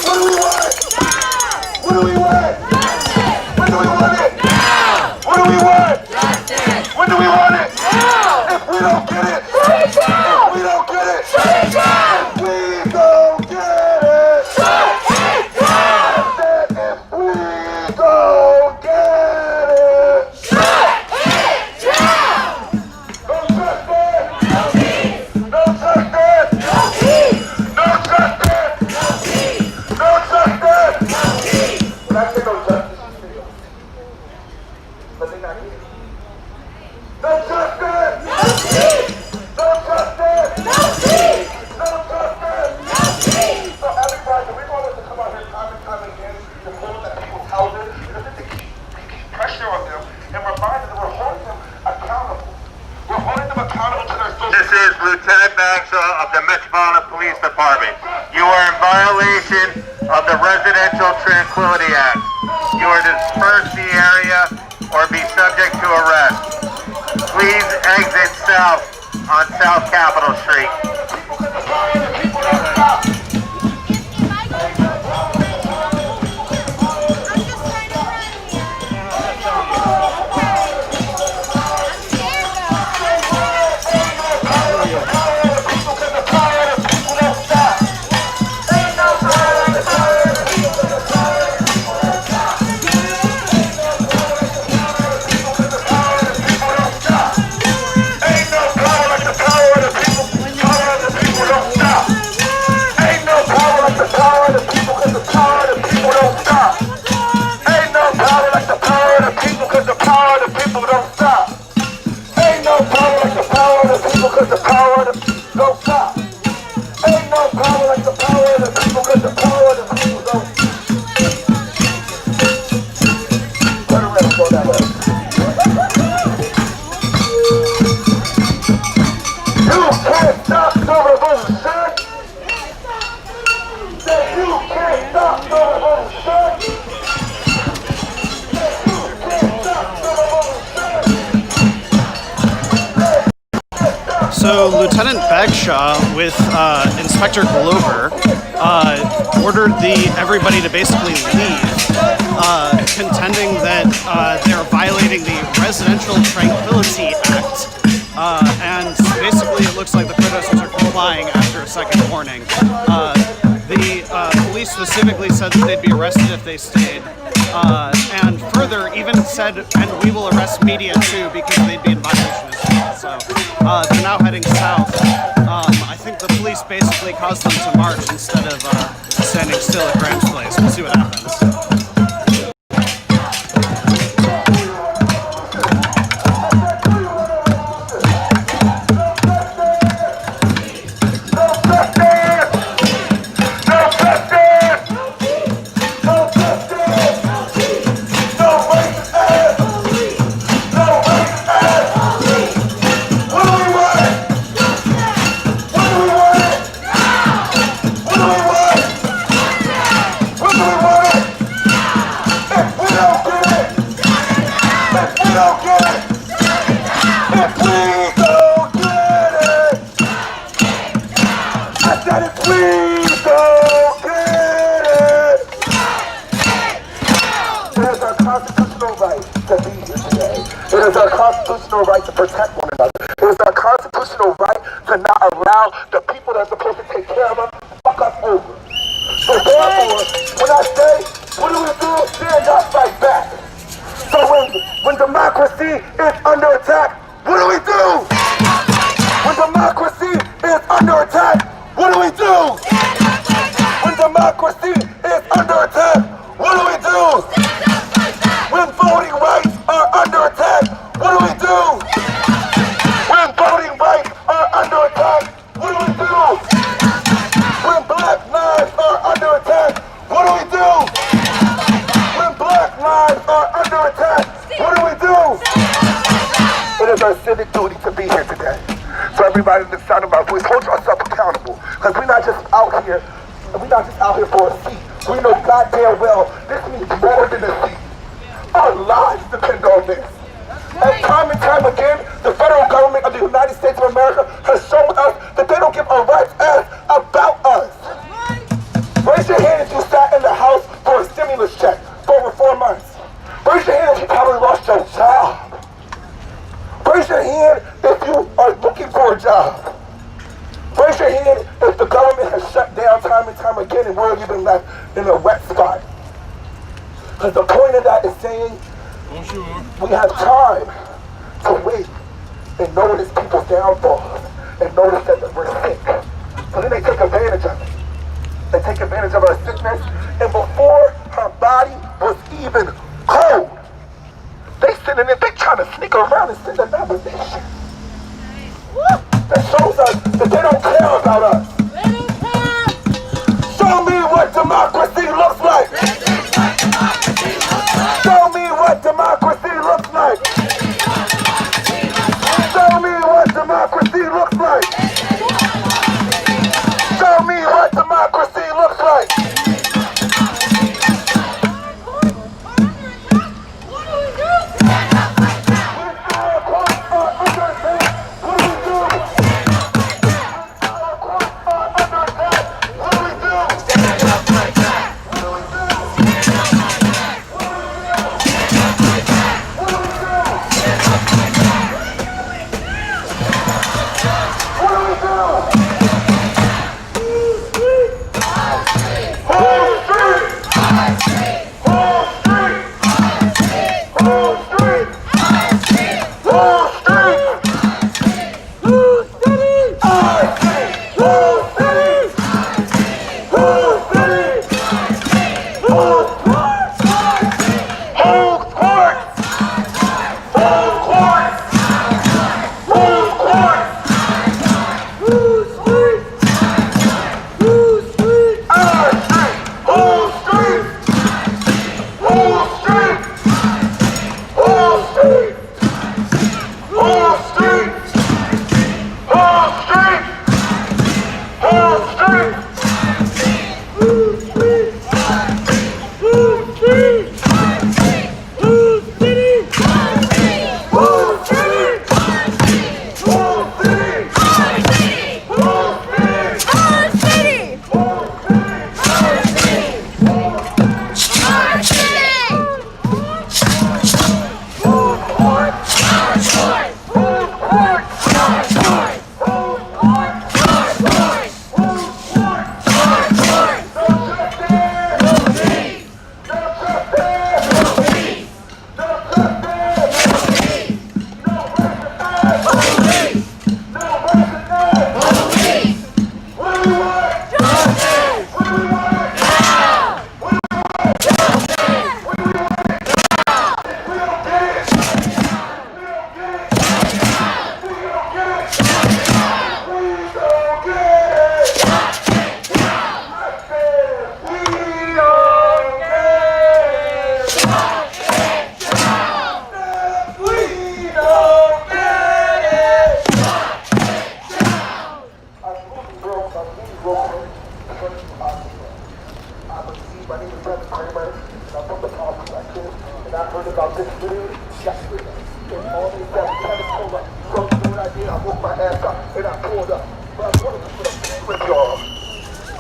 What do we want? What do we want? When do we want it? Now! What do we want? Justice! When do we want it? Now! If we don't get it, shut it down! If we don't get it, shut it down! If we don't get it, shut it down! I said if we don't get it, shut it down! No justice! No peace! No justice! No peace! No justice! No peace! No justice! No peace! When I say no justice, but they not here. No justice! No peace! No justice! No peace! No justice! No peace! So everybody, we want us to come out here time and time again to hold at people's houses because to keep pressure on them and remind them that we're holding them accountable. We're holding them accountable to their social. This is Lieutenant Bagshaw of the Metropolitan Police Department. You are in violation of the Residential Tranquility Act. You are to disperse the area or be subject to arrest. Please exit south on South Capitol Street. So Lieutenant Bagshaw with Inspector Glover ordered everybody to basically leave, contending that they're violating the Residential Tranquility Act. And basically it looks like the protesters are complying after a second warning. The police specifically said that they'd be arrested if they stayed. And further even said, and we will arrest media too because they'd be in violation as well. So they're now heading south. I think the police basically caused them to march instead of standing still at Graham's place. We'll see what happens. Right to protect one another. It is our constitutional right to not allow the people that are supposed to take care of us to fuck us over. So therefore, when I say, what do we do? Stand up, fight back. So when democracy is under attack, what do we do? When democracy is under attack, what do we do? When democracy is under attack, what do we do? When voting rights are under attack, what do we do? a civic duty to be here today. So everybody in the sound of my voice, hold yourself accountable. Because we're not just out here for a seat. We know goddamn well this means more than a seat. Our lives depend on this. And time again, the federal government of the United States of America has shown us that they don't give a rat's ass about us. Raise your hand if you sat in the house for a stimulus check for over 4 months. Raise your hand if you probably lost your job. Raise your hand if you are looking for a job. Raise your hand if the government has shut down time and time again and we're even left in a wet spot. Because the point of that is saying we have time to wait and notice people's downfalls and notice that we're sick. So then they take advantage of it. They take advantage of our sickness, and before her body was even cold, they trying to sneak around and send a nomination. That shows us that they don't care about us. Show me what democracy looks like. Show me what democracy looks like. Show me what democracy looks like. Show me what democracy looks like.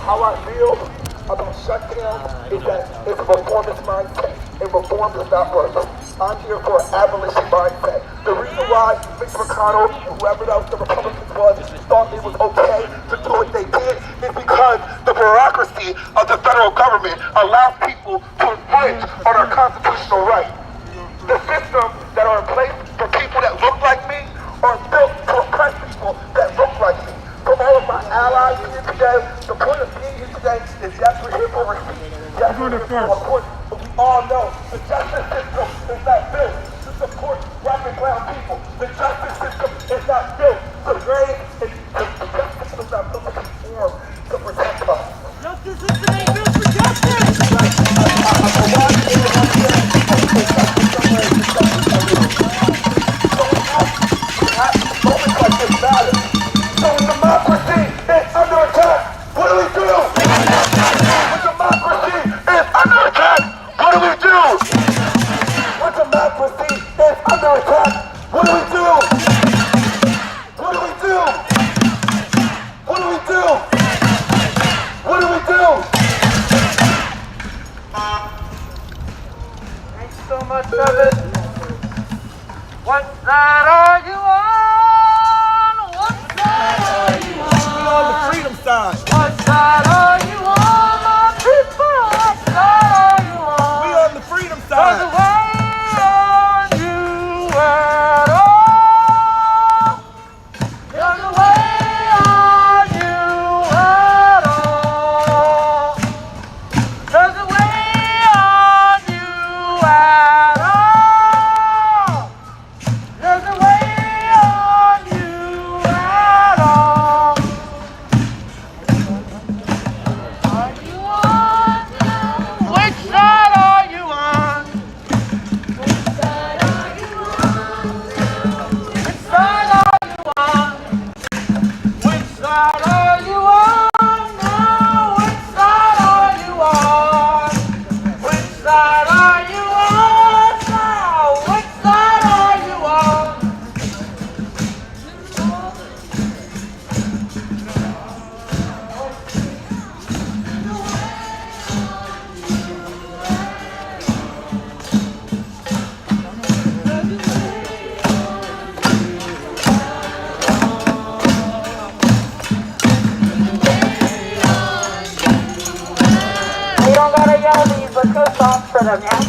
How I feel about shutdown is that it's a performance mindset, and reform does not work. I'm here for an abolition mindset. The reason why Mitch McConnell and whoever else the Republicans was thought it was okay to do what they did is because the bureaucracy of the federal government allows people to infringe on our constitutional rights. The systems that are in place for people that look like me are built to oppress people that look like me. For all of my allies here today, the point of being here today is yes, we're here for receipt. Yes, we're here for a court, but we all know the justice system is not built to support black and brown people. The justice system is not built to raise, and the justice system is not built to conform to protect us. Justice system ain't built for justice! song for them, yeah?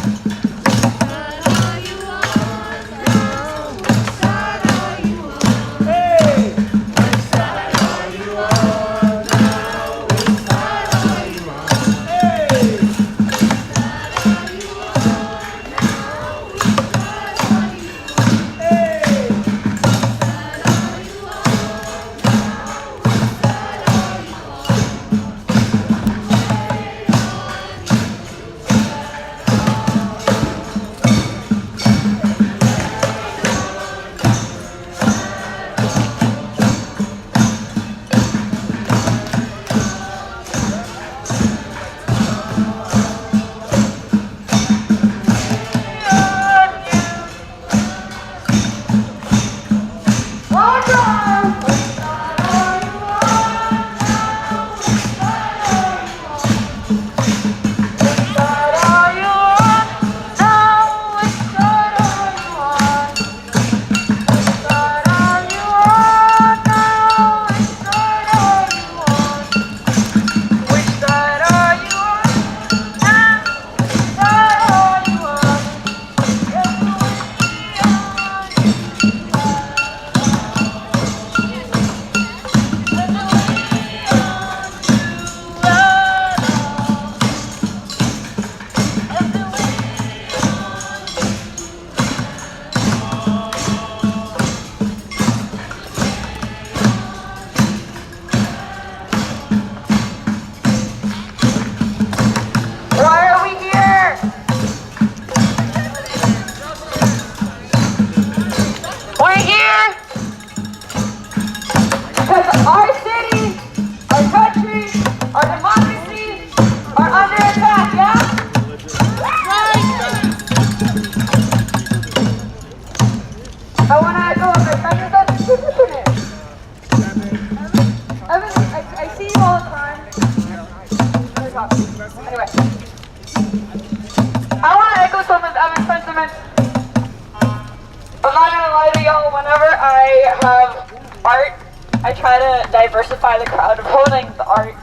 Diversify the crowd of holding the art.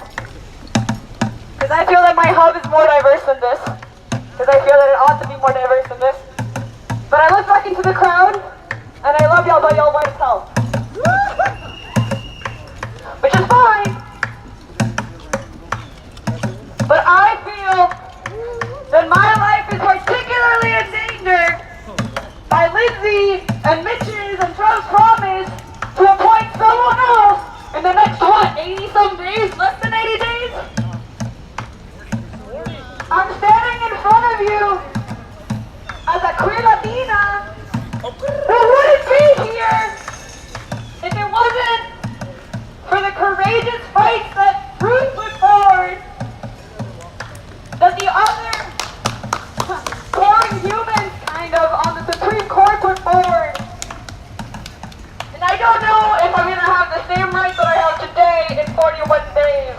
Because I feel that my hub is more diverse than this. Because I feel that it ought to be more diverse than this. But I look back into the crowd, and I love y'all by y'all white self. Which is fine. But I feel that my life is particularly endangered by Lindsey and Mitch's and Trump's promise to appoint someone else in the next, what, 80-some days? Less than 80 days? I'm standing in front of you as a queer Latina who wouldn't be here if it wasn't for the courageous fights that Ruth put forward, that the other boring humans kind of on the Supreme Court put forward. I don't know if I'm going to have the same rights that I have today in 41 days.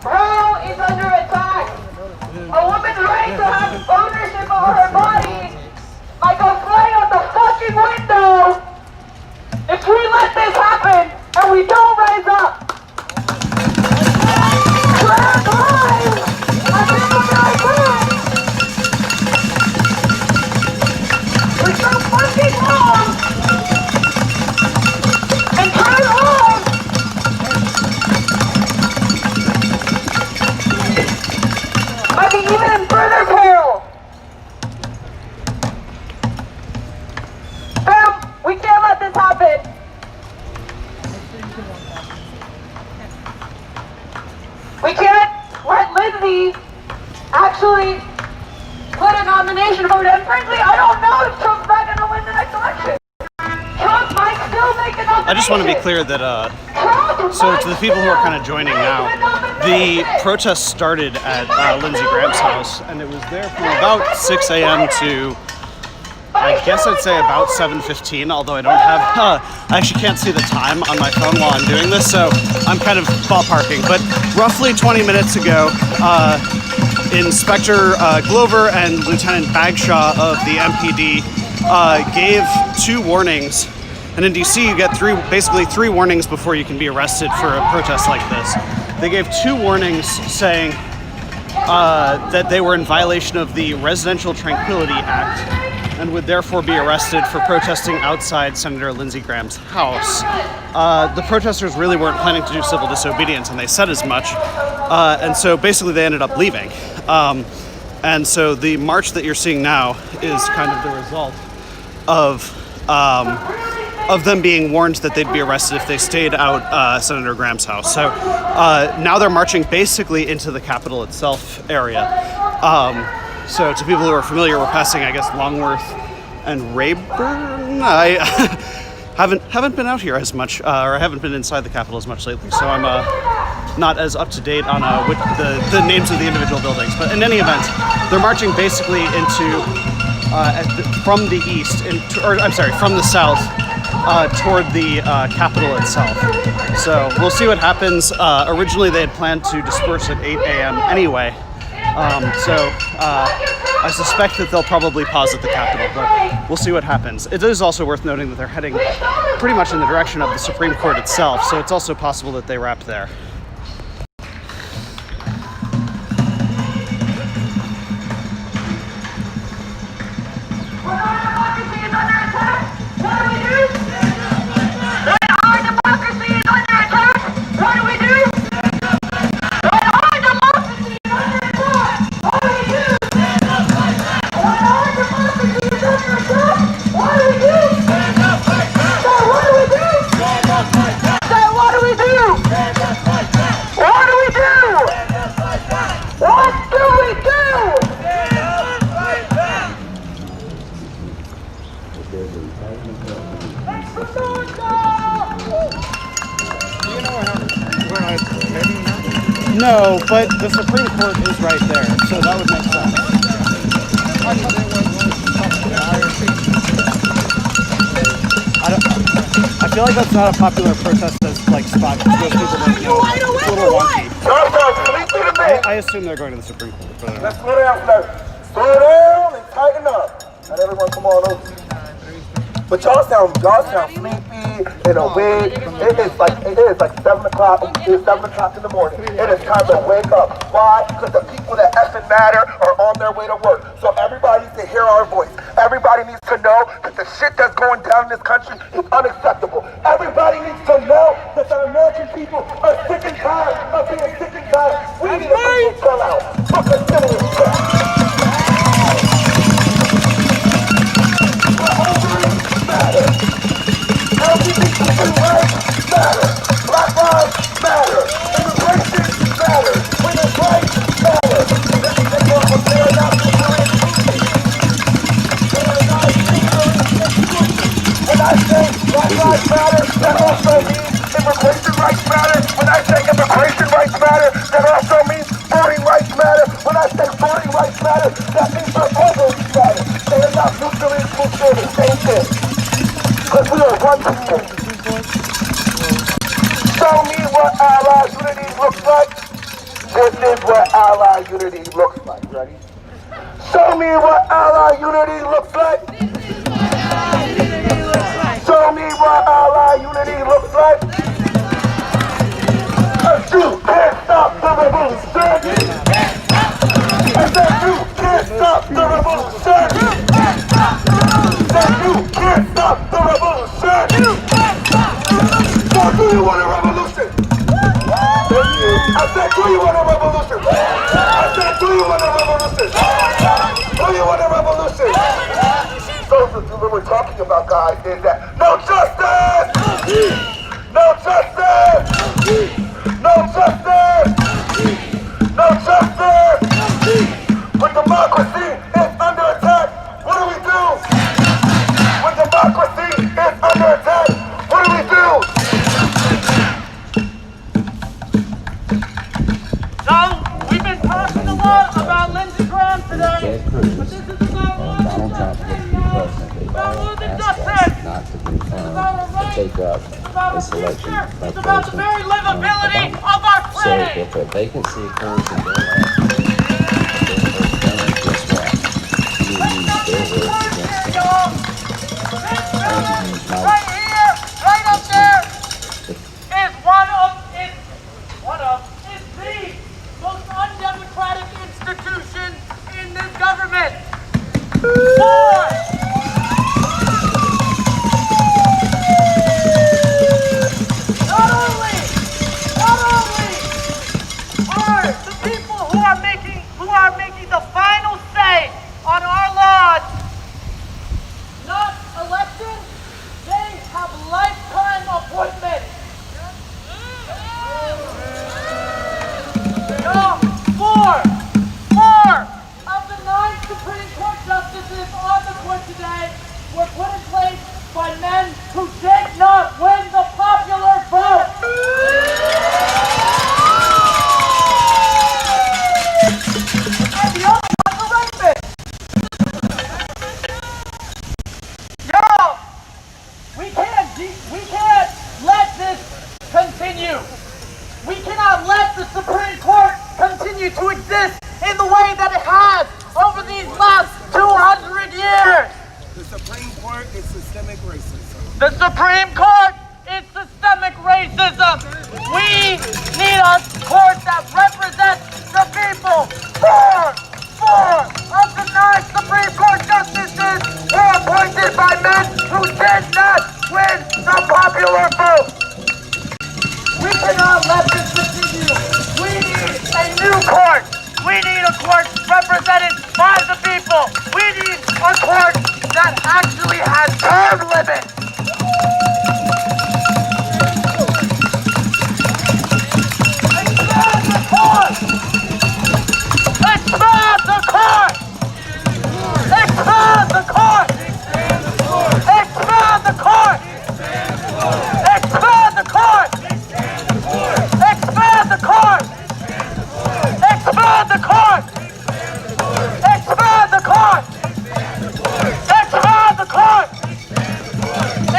Roe is under attack. A woman's right to have ownership over her body might go flying out the fucking window if we let this happen and we don't rise up. Black lives! I feel like that! We're so fucking wrong! Might be even in further peril. Fam, we can't let this happen. We can't let Lindsey actually put a nomination forward. And frankly, I don't know if Trump's not going to win the next election. Trump might still make a nomination. I just want to be clear that, so to the people who are kind of joining now, the protest started at Lindsey Graham's house, and it was there from about 6 a.m. to, I guess I'd say about 7:15, although I don't have, I actually can't see the time on my phone while I'm doing this, so I'm kind of ballparking. But roughly 20 minutes ago, Inspector Glover and Lieutenant Bagshaw of the MPD gave 2 warnings. And in DC, you get basically three warnings before you can be arrested for a protest like this. They gave 2 warnings saying that they were in violation of the Residential Tranquility Act and would therefore be arrested for protesting outside Senator Lindsey Graham's house. The protesters really weren't planning to do civil disobedience, and they said as much. And so basically they ended up leaving. And so the march that you're seeing now is kind of the result of them being warned that they'd be arrested if they stayed out Senator Graham's house. So now they're marching basically into the Capitol itself area. So to people who are familiar, we're passing, I guess, Longworth and Rayburn. I haven't been out here as much, or I haven't been inside the Capitol as much lately, so I'm not as up to date on the names of the individual buildings. But in any event, they're marching basically into from the east, from the south toward the Capitol itself. So we'll see what happens. Originally, they had planned to disperse at 8 a.m. anyway. I suspect that they'll probably pause at the Capitol, but we'll see what happens. It is also worth noting that they're heading pretty much in the direction of the Supreme Court itself, so it's also possible that they wrap there. No, but the Supreme Court is right there, so that would make sense. I feel like that's not a popular protest as spot. Most people don't know. It's a little wonky. I assume they're going to the Supreme Court. But let's slow down, slow down and tighten up. Not everyone come on over. But y'all sound sleepy in a wig. It is like 7 o'clock. It's 7 o'clock in the morning. It is time to wake up. Why? Because the people that effing matter are on their way to work. So everybody needs to hear our voice. Everybody needs to know that the shit that's going down in this country is unacceptable. Everybody needs to know that the American people are sick and tired of being sick and tired. We need a people pull out. Fuck the civil shit. LGBT rights matter. Black lives matter. Immigration matters. Women's rights matter. When I say black lives matter, that also means immigration rights matter. When I say immigration rights matter, that also means voting rights matter. When I say voting rights matter, that means our voting matter. They are not mutually exclusive. The same thing. Because we are one people. Show me what ally unity looks like. This is what ally unity looks like. Ready? Show me what ally unity looks like. Show me what ally unity looks like. Cause you can't stop the revolution. I said you can't stop the revolution. That you can't stop the revolution. So do you want a revolution? I said, do you want a revolution? I said, do you want a revolution? Do you want a revolution? So what we're talking about, guys, is that no justice! No justice! No justice! No justice! When democracy is under attack, what do we do? When democracy is under attack, what do we do? So, we've been talking a lot about Lindsey Graham today, but this is about Donald Trump gets to be president. They've all asked us not to confirm to take up a selection by it's about the very livability of our So planet. if a vacancy occurs in their last year, guess what? You will use their words against them. Right here, right up there, is the most undemocratic the Supreme Court continue to exist in the way that it has over these last 200 years. The Supreme Court is systemic racism. The Supreme Court is systemic racism. We need a court that represents the people. Four of the 9 Supreme Court justices were appointed by men who did not win the popular vote. We cannot let this continue. We need a new court. We need a court represented by the people. We need a court that actually has term limits. Expand the court! Expand the court! Expand the court! Expand the court! Expand the court! Expand the court! Expand the court! Expand the court! Expand the court!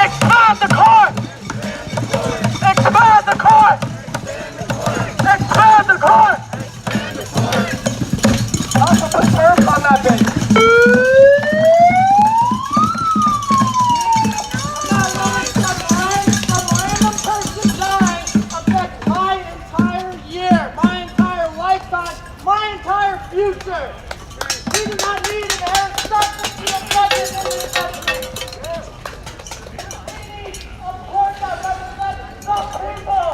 Expand the court! Expand the court! Expand the court! Also put terms on that bitch. Future. We do not need an aristocracy of judges in this country. We need a court that represents the people.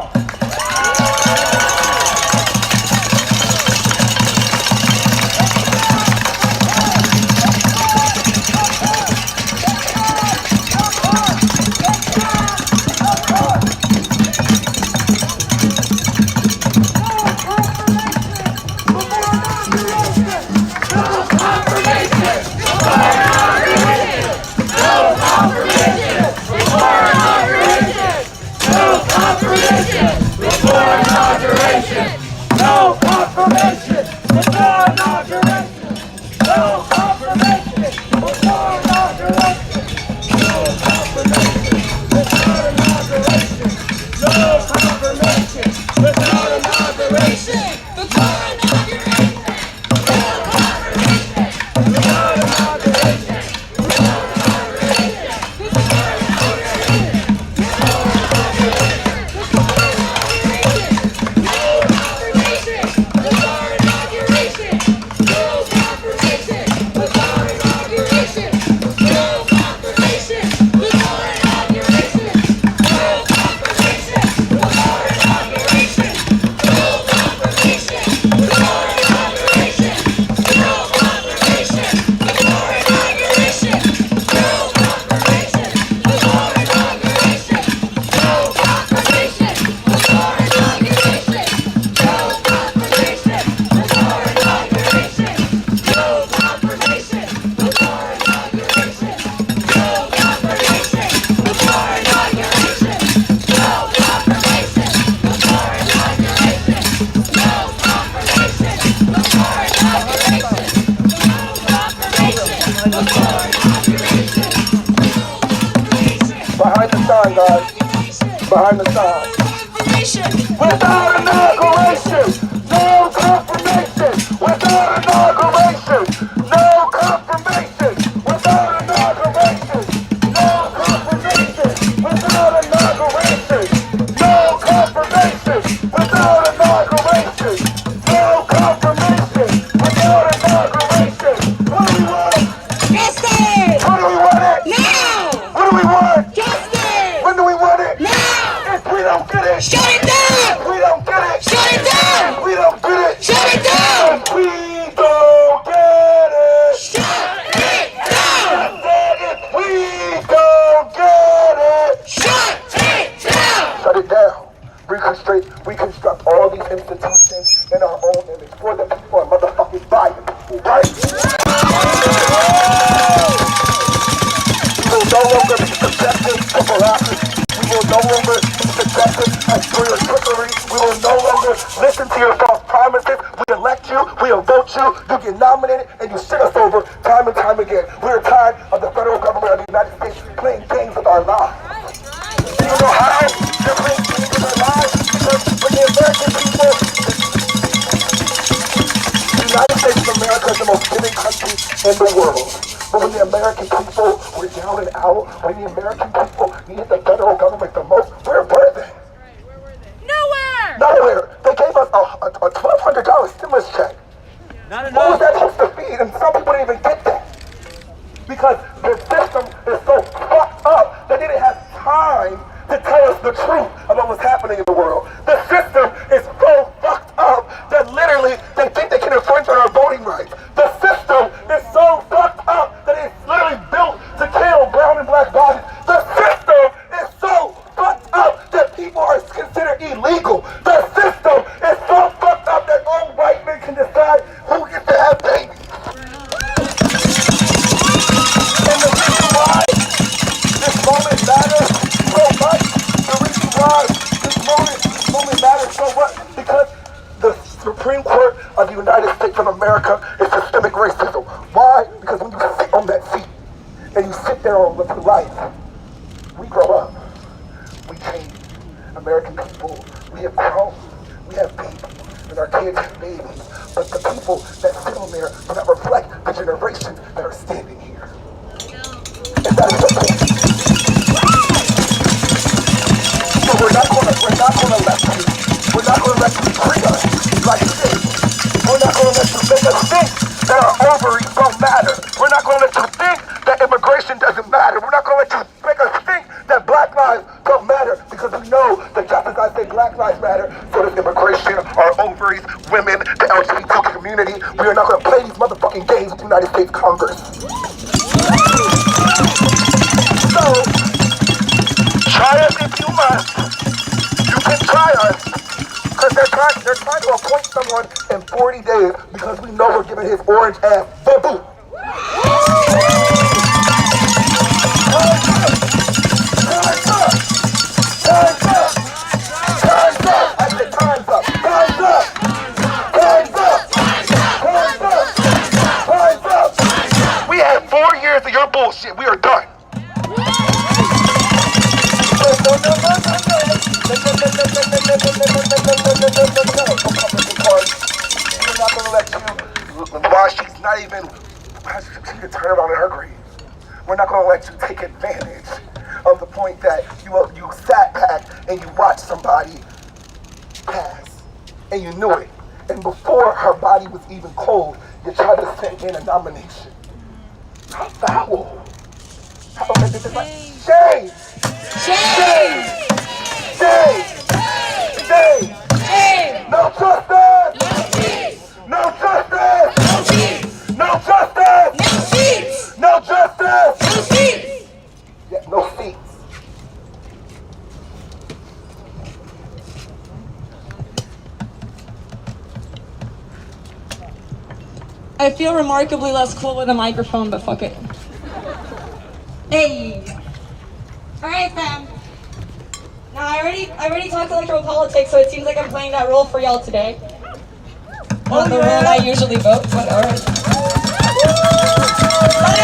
Behind the sign, guys. Behind the sign. Without inauguration, no confirmation. Without inauguration, no confirmation. Without inauguration, no confirmation. Without inauguration, no confirmation. Without inauguration, no confirmation. Without inauguration. What do we want? Justice! What do we want it? Now! What do we want? Justice! When do we want it? Now! If we don't get it, shut it down! If we don't get it, shut it down! If we don't get it, shut it down! If we don't get it, shut it down! I said if we don't get it, shut it down! Shut it down. Reconstruct all these institutions in our own image for the people and motherfucking by the people, right? We will no longer be subjected to harassment. We will no longer be subjected to your trickery. We will no longer listen to your false promises. We elect you, we'll vote you, you get nominated, and you sit us over time and time again. We're tired of the federal government of the United States playing games with our lives. Do you know how they're playing games with our lives? Because when the American people in the world. But when the American people were down and out, when the American people needed the federal government the most, where were they? Nowhere! Nowhere. They gave us a $1,200 stimulus check. Not What was enough. that supposed to feed? And some people didn't even get that. Because the system is so fucked up that they didn't have time to tell us the truth about what's happening in the world. The system is so fucked up that literally they think they can infringe on our voting rights. The system is so fucked up that it's literally built to kill brown and black bodies. The system is so fucked up that people are considered illegal. The system is so fucked up that all white men can decide who gets to have babies. And the reason why this moment matters so much, the reason why this moment matters so much, because the Supreme Court of the United States of America is systemic racism. Why? Because when you sit on that seat and you sit there all through life, we grow up, we change. American people, we have grown, we have babies, and our kids have babies. But the people that sit on there do not reflect the generation that are standing here. And that is the point. So we're not gonna let you treat us like this. We're not gonna let you make us think that our ovaries don't matter. We're not gonna let you think that immigration doesn't matter. We're not gonna let you make us think that black lives don't matter, because we know that just as I say black lives matter, so does immigration, our ovaries, women, the LGBT community. We are not gonna play these motherfucking games with the United States Congress. So, try us if you must. You can try us. Because they're trying to appoint someone in 40 days because we know we're giving his orange ass the boot. Time's up! Time's up! Time's up! I said time's up! Time's up! Time's up! Time's up! Time's up! We had 4 years of your bullshit. We are done. We're not gonna let you, while she's not even, she can turn around in her grave. We're not gonna let you take advantage of the point that you sat back and you watched somebody pass, and you knew it. And before her body was even cold, you tried to send in a nomination. How foul! Shame! Shame! Shame! Shame! Shame! No justice! No justice! No peace! No justice! No seats! No justice! No seats! Yeah, no seats. I feel remarkably less cool with a microphone, but fuck it. Hey! Alright, fam. Now, I already talked electoral politics, so it seems like I'm playing that role for y'all today. Not the role I usually vote, but alright. Let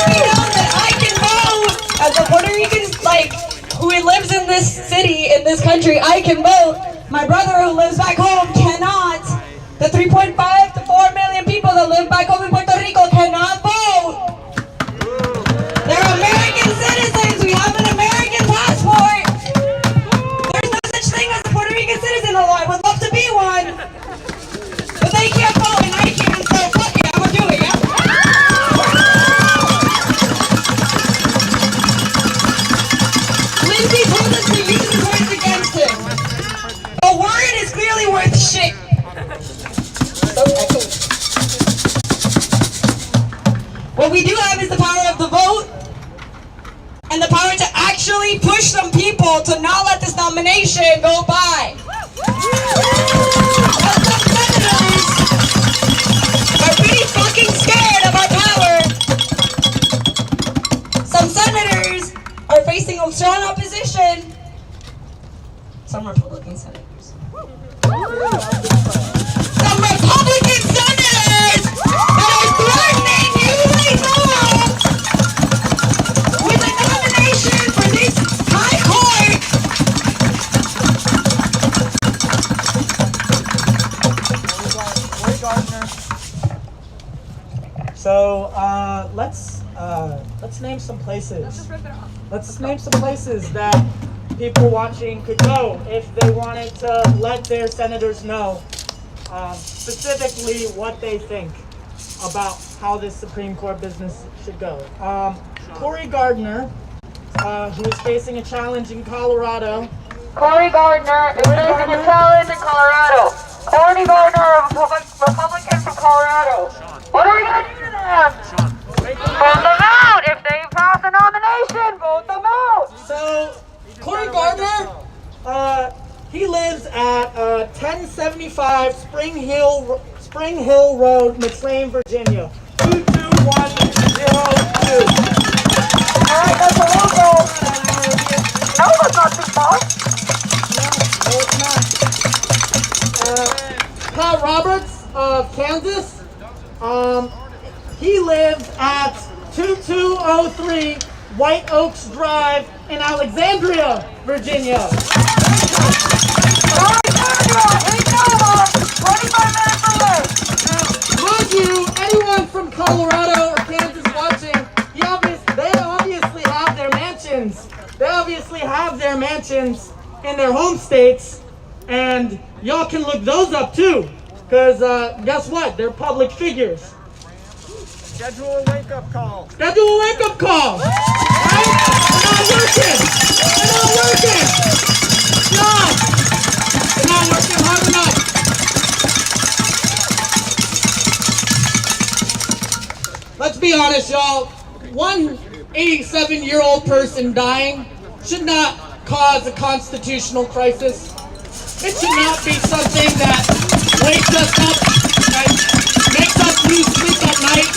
me know that I can vote! As a Puerto Rican, who lives in this city, in this country, I can vote. My brother who lives back home cannot. The 3.5 to 4 million people that live back home in Puerto Rico cannot vote. They're American citizens. We have an American passport. There's no such thing as a Puerto Rican citizen, although I would love to be one. But they can't vote and I can, so fuck it, I'm gonna do it, yeah? Lindsey told us to use his words against him. A word is clearly worth shit. What we do have is the power of the vote and the power to actually push some people to not let this nomination go by. But some senators are pretty fucking scared of our power. Some senators are facing a strong opposition. Some Republican senators. Some Republican senators that are threatening you right now with a nomination for this high court. So So let's name some places. Let's name some places that people watching could go if they wanted to let their senators know specifically what they think about how this Supreme Court business should go. Cory Gardner, who is facing a challenge in Colorado. Cory Gardner is facing a challenge in Colorado. Cory Gardner, a Republican from Colorado. What are we going to do to them? Vote them out! If they pass a nomination, vote them out! So, Cory Gardner, he lives at 1075 Spring Hill Road, McLean, Virginia. 22102. Alright, that's a local. No, that's not too far. No, it's not. Pat Roberts of Kansas, he lives at 2203 White Oaks Drive in Alexandria, Virginia. Mind you, anyone from Colorado or Kansas watching, they obviously have their mansions. They obviously have their mansions in their home states, and y'all can look those up too, because guess what? They're public figures. Schedule a wake-up call. Schedule a wake-up call. Right? They're not working. They're not working. No. They're not working hard enough. Let's be honest, y'all. One 87-year-old person dying should not cause a constitutional crisis. It should not be something that wakes us up and makes us lose sleep at night.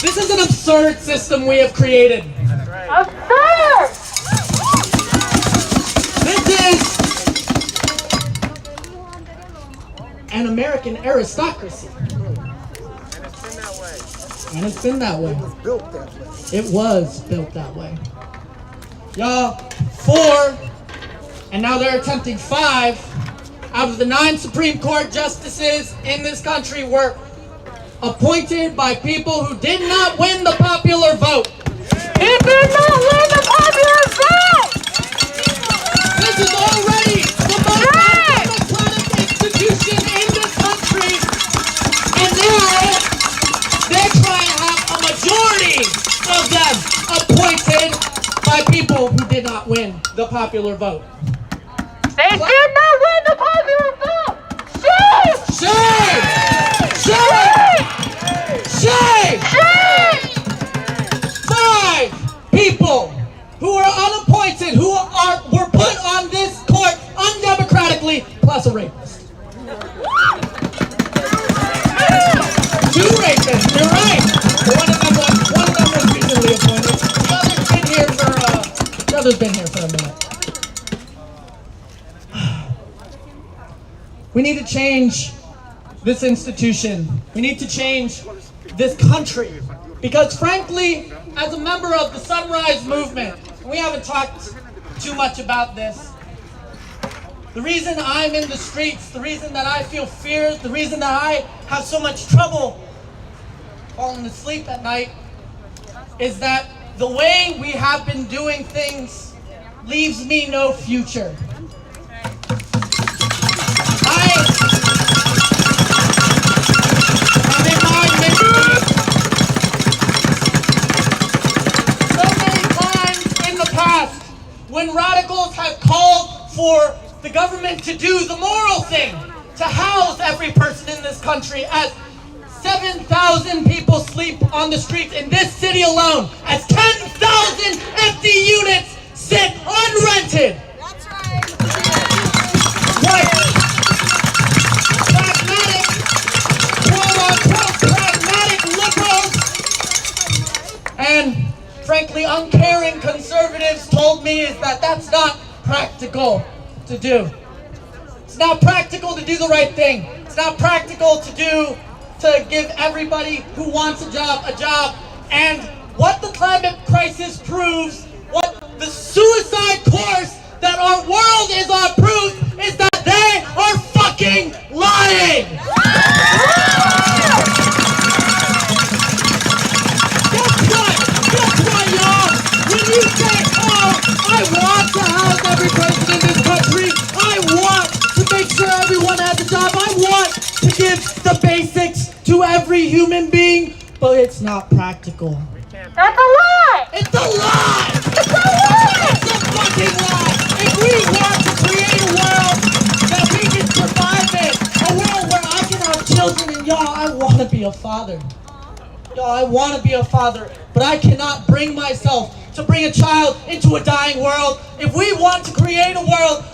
This is an absurd system we have created. Absurd! This is an American aristocracy. And it's been that way. It was built that way. It was built that way. Y'all, 4, and now they're attempting 5 out of the 9 Supreme Court justices in this country were appointed by people who did not win the popular vote. He did not win the popular vote! This is already the most undemocratic institution in this country, and now they're trying to have a majority of them appointed by people who did not win the popular vote. They did not win the popular vote! Shame! Shame! Shame! Shame! 5 people who are unappointed, who were put on this court undemocratically, plus a rapist. 2 rapists, you're right. One of them was recently appointed. The other's been here for a minute. We need to change this institution. We need to change this country. Because frankly, as a member of the Sunrise Movement, we haven't talked too much about this. The reason I'm in the streets, the reason that I feel fear, the reason that I have so much trouble falling asleep at night is that the way we have been doing things leaves me no future. When radicals have called for the government to do the moral thing, to house every person in this country, as 7,000 people sleep on the streets in this city alone, as 10,000 empty units sit unrented. That's right. What pragmatic, quote-unquote pragmatic liberals and frankly uncaring conservatives told me is that that's not practical to do. It's not practical to do the right thing. It's not practical to give everybody who wants a job. And what the climate crisis proves, what the suicide course that our world is on proves, is that they are fucking lying. human being, but it's not practical. That's a lie! It's a lie! It's a lie! It's a fucking lie! If we want to create a world that we can survive in, a world where I can have children, and y'all, I want to be a father. Y'all, I want to be a father, but I cannot bring myself to bring a child into a dying world. If we want to create a world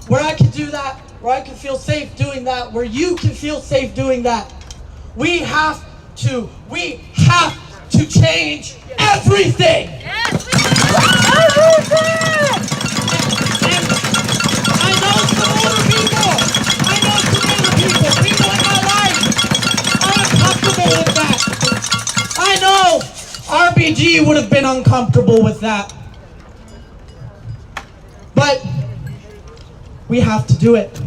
where I can do that, where I can feel safe doing that, where you can feel safe doing that, we have to change everything. Yes, Everything! And I know some older people in my life are uncomfortable with that. I know RBG would have been uncomfortable with that. But we have to do it.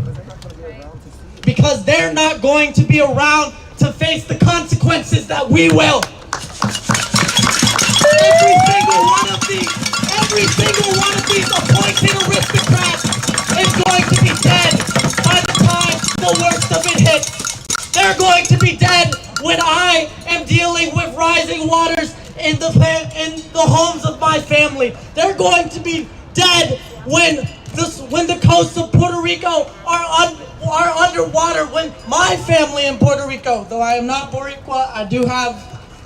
Because they're not going to be around to face the consequences that we will. Every single one of these appointed aristocrats is going to be dead by the time the worst of it hits. They're going to be dead when I am dealing with rising waters in the homes of my family. They're going to be dead when the coasts of Puerto Rico are underwater, when my family in Puerto Rico, though I am not Boricua, I do have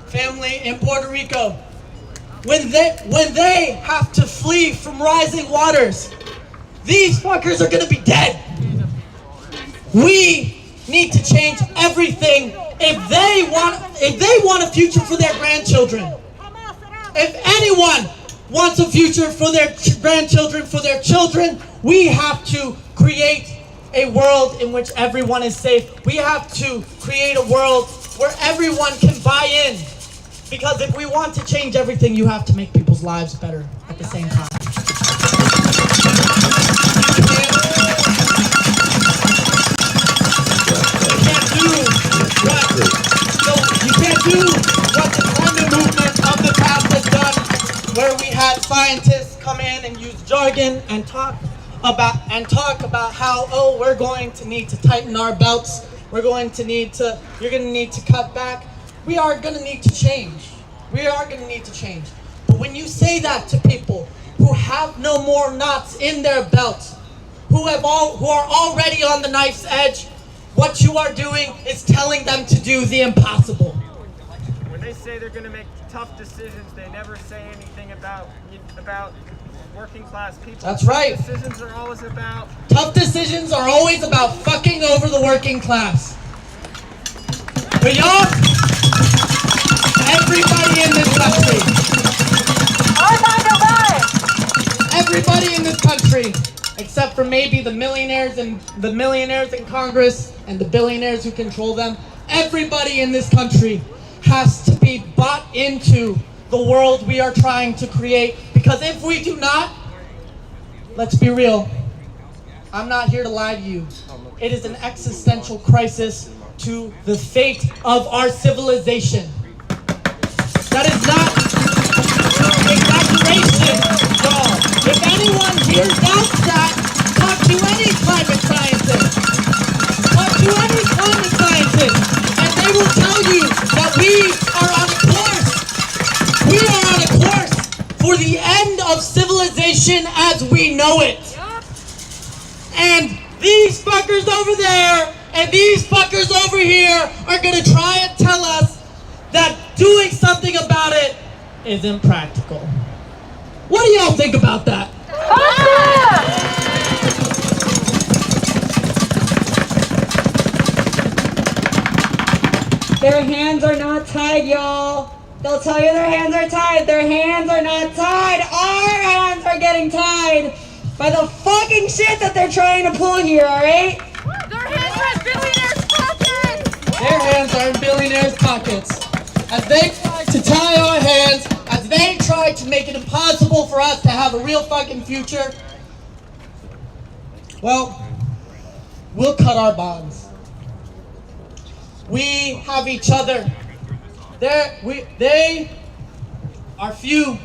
family in Puerto Rico. When they have to flee from rising waters, these fuckers are gonna be dead. We need to change everything if they want a future for their grandchildren. If anyone wants a future for their grandchildren, for their children, we have to create a world in which everyone is safe. We have to create a world where everyone can buy in. Because if we want to change everything, you have to make people's lives better at the same time. You can't do what the climate movement of the past has done, where we had scientists come in and use jargon and talk about how, oh, we're going to need to tighten our belts. You're going to need to cut back. We are going to need to change. But when you say that to people who have no more knots in their belts, who are already on the knife's edge, what you are doing is telling them to do the impossible. When they say they're going to make tough decisions, they never say anything about working class people. That's right. Tough decisions are always about fucking over the working class. But y'all, everybody in this country, everybody in this country, except for maybe the millionaires in Congress and the billionaires who control them, everybody in this country has to be bought into the world we are trying to create. Because if we do not, let's be real, I'm not here to lie to you. It is an existential crisis to the fate of our civilization. That is not exaggeration, y'all. If anyone here doubts that, talk to any climate scientist. And they will tell you that we are on a course. We are on a course for the end of civilization as we know it. And these fuckers over there and these fuckers over here are gonna try and tell us that doing something about it is impractical. What do y'all think about that? Their hands are not tied, y'all. They'll tell you their hands are tied. Their hands are not tied. Our hands are getting tied by the fucking shit that they're trying to pull here, alright? Their hands are in billionaires' pockets! Their hands are in billionaires' pockets. As they try to tie our hands, as they try to make it impossible for us to have a real fucking future, well, we'll cut our bonds. We have each other. They are few.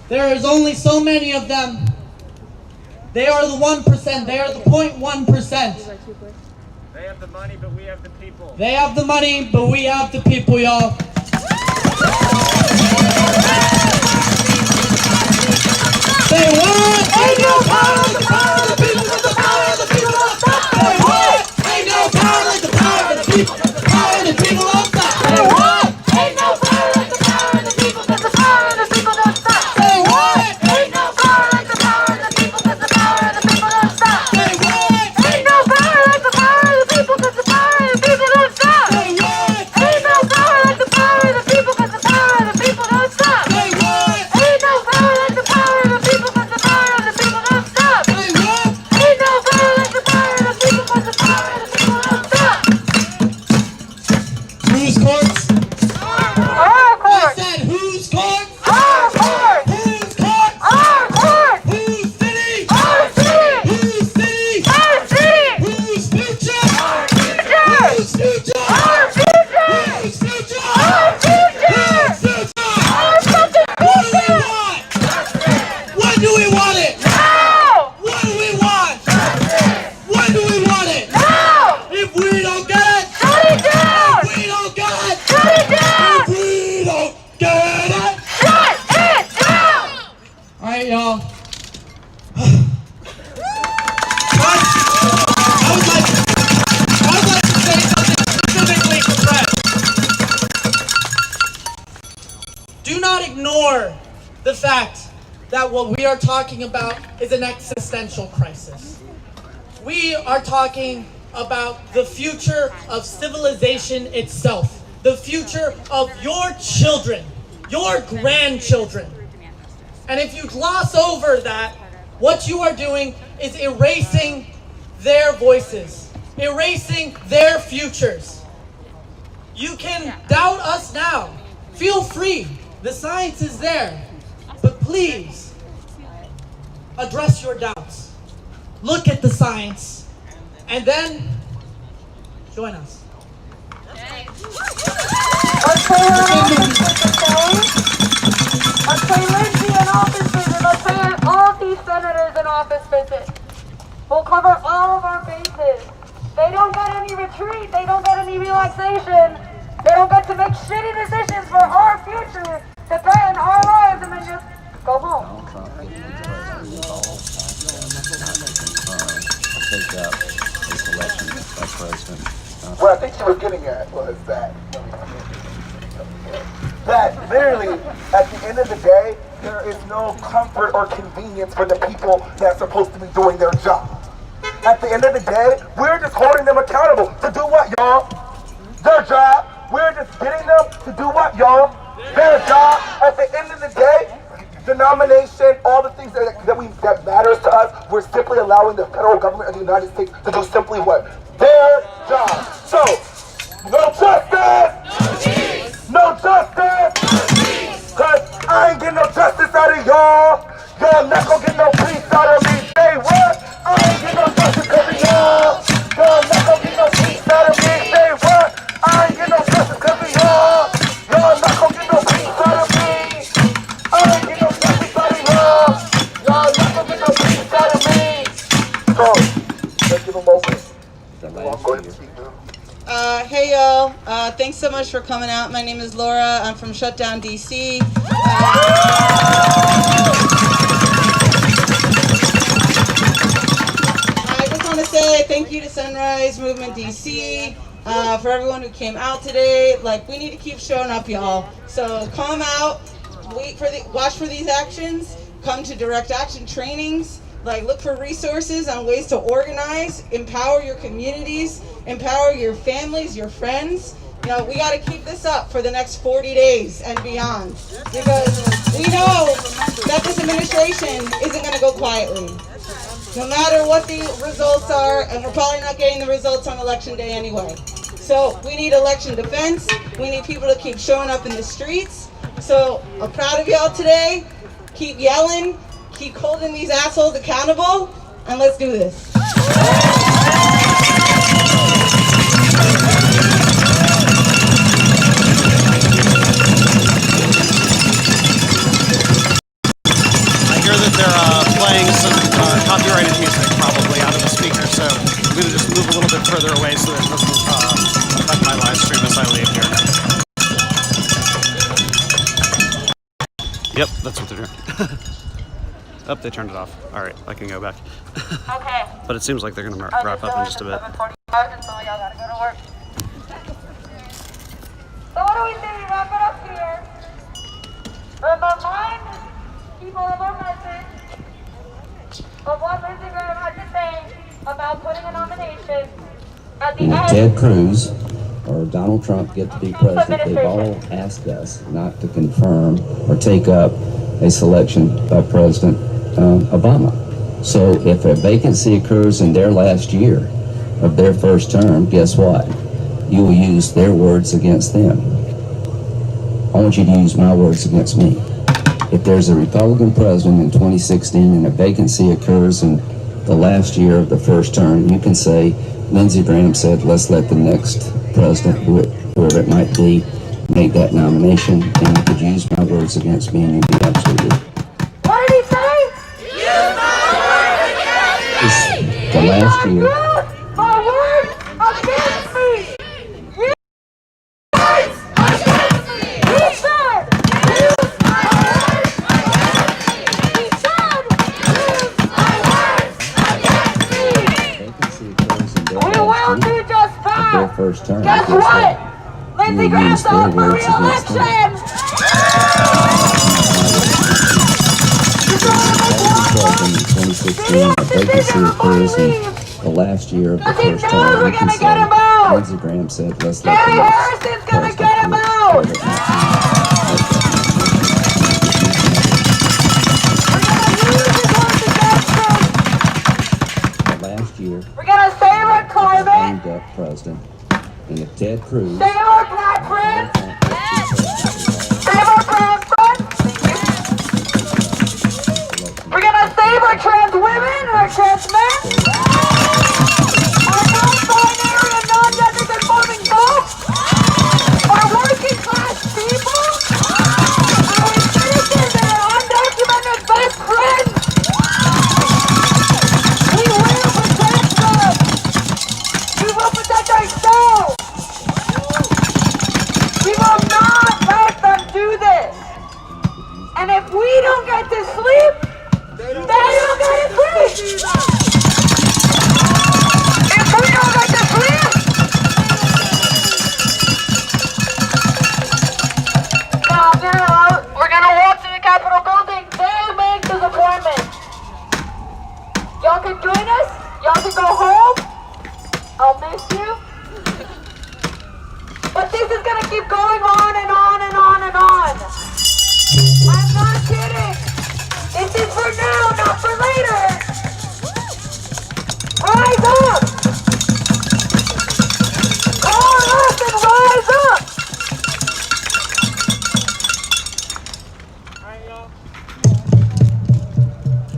There is only so many of them. They are the 1%. They are the 0.1%. They have the money, but we have the people. They have the money, but we have the people, y'all. Say what? Ain't no power like the power of the people, but the power of the people don't stop. Say what? Ain't no power like the power of the people, but the power of the people don't stop. Say what? Ain't no power like the power of the people, 'cause the power of the people don't stop. Say what? Ain't no power like the power of the people, 'cause the power of the people don't stop. Say what? Ain't no power like the power of the people, 'cause the power of the people don't stop. Say what? Ain't no power like the power of the people, 'cause the power of the people don't stop. Say what? Ain't no power like the power of the people, 'cause the power of the people don't stop. Say what? Ain't no power like the power of the people, 'cause the power of the people don't stop. Whose courts? Our I court! said whose courts? Our court! Whose courts? Our court! Whose city? Our city! Whose city? Our city! Whose future? Our future! Whose future? Our future! Whose future? Our future! Whose future? Our fucking What do we future! want? When do we want it? Now! What do we want? When do we want it? Now! If we don't get it, Shut it down! if we don't get it, Shut it down! if we don't get it. Shut it down! All right, y'all. I would like to say something specifically for Fred. Do not ignore the fact that what we are talking about is an existential crisis. We are talking about the future of civilization itself, the future of your children, your grandchildren. And if you gloss over that, what you are doing is erasing their voices, erasing their futures. You can doubt us now. Feel free. The science is there. But please, address your doubts. Look at the science. And then, join us. Let's say Lindsey in office visit. Let's say all these senators in office visit. We'll cover all of our bases. They don't get any retreat. They don't get any relaxation. They don't get to make shitty decisions for our future to threaten our lives and then just go home. Take up this election as president. What I think she was getting at was that literally, at the end of the day, there is no comfort or convenience for the people that's supposed to be doing their job. At the end of the day, we're just holding them accountable to do what, y'all? Their job. We're just getting them to do what, y'all? Their job. At the end of the day, the nomination, all the things that matters to us, we're simply allowing the federal government of the United States to do simply what? Their job. So, no justice! No justice! Cause I ain't getting no justice out of y'all. Y'all not gonna get no peace out of me. Say what? I ain't getting no justice out of y'all. Y'all not gonna get no peace out of me. Say what? I ain't getting no justice out of y'all. Y'all not gonna get no peace out of me. I ain't getting no justice out of y'all. Y'all not gonna get no peace out of me. So, let's give a moment. Hey y'all, thanks so much for coming out. My name is Laura, I'm from Shutdown DC. I just want to say thank you to Sunrise Movement DC, for everyone who came out today. Like, we need to keep showing up, y'all. So come out, watch for these actions, come to direct action trainings. Like, look for resources on ways to organize, empower your communities, empower your families, your friends. You know, we got to keep this up for the next 40 days and beyond, because we know that this administration isn't going to go quietly. No matter what the results are, and we're probably not getting the results on election day anyway. So we need election defense. We need people to keep showing up in the streets. So I'm proud of y'all today. Keep yelling. Keep holding these assholes accountable, and let's do this. I hear that they're playing some copyrighted music probably out of the speaker, so I'm going to just move a little bit further farther away so that it doesn't affect my live stream as I leave here. Yep, that's what they're doing. Oh, they turned it off. All right, I can go back. Okay. But it seems like they're going to wrap up in just a bit. 7:45, and so y'all gotta go to work. So what do we say we wrap it up here? Remind people of our message of what Lindsey Graham had to say about putting a nomination at the And if end. Ted Cruz or Donald Trump get to be president, they've all asked us not to confirm or take up a selection by President Obama. So if a vacancy occurs in their last year of their first term, guess what? You will use their words against them. I want you to use my words against me. If there's a Republican president in 2016 and a vacancy occurs in the last year of the first term, you can say, Lindsey Graham said, let's let the next president, whoever it might be, make that nomination, and you could use my words against me and you'd be absolutely right. What did he say? It's the last year. My word against me! You words against me! He said, use my words against me! He said, use my words against me! We will do just that! First term, Guess what? Lindsey Graham's up for re-election! In 2016, a vacancy occurs in the last year of the first term. You can say, Lindsey Graham said, let's let the next Harrison's gonna get him out! The last year, we're gonna save our climate! named up president. And if Ted Cruz, save our black friends! Save our brown friends! We're gonna save our trans women, our trans men, our non-binary and non-gender conforming folks, our working class people, our citizens and our undocumented best friends. We will protect them. We will protect ourselves. We will not let them do this. And if we don't get to sleep, they don't get to sleep! If we don't get to sleep! Now, we're gonna walk to the Capitol building. They make this appointment. Y'all can join us. Y'all can go home. I'll miss you. But this is gonna keep going on and on and on and on. I'm not kidding. This is for now, not for later. Rise up. Call us and rise up.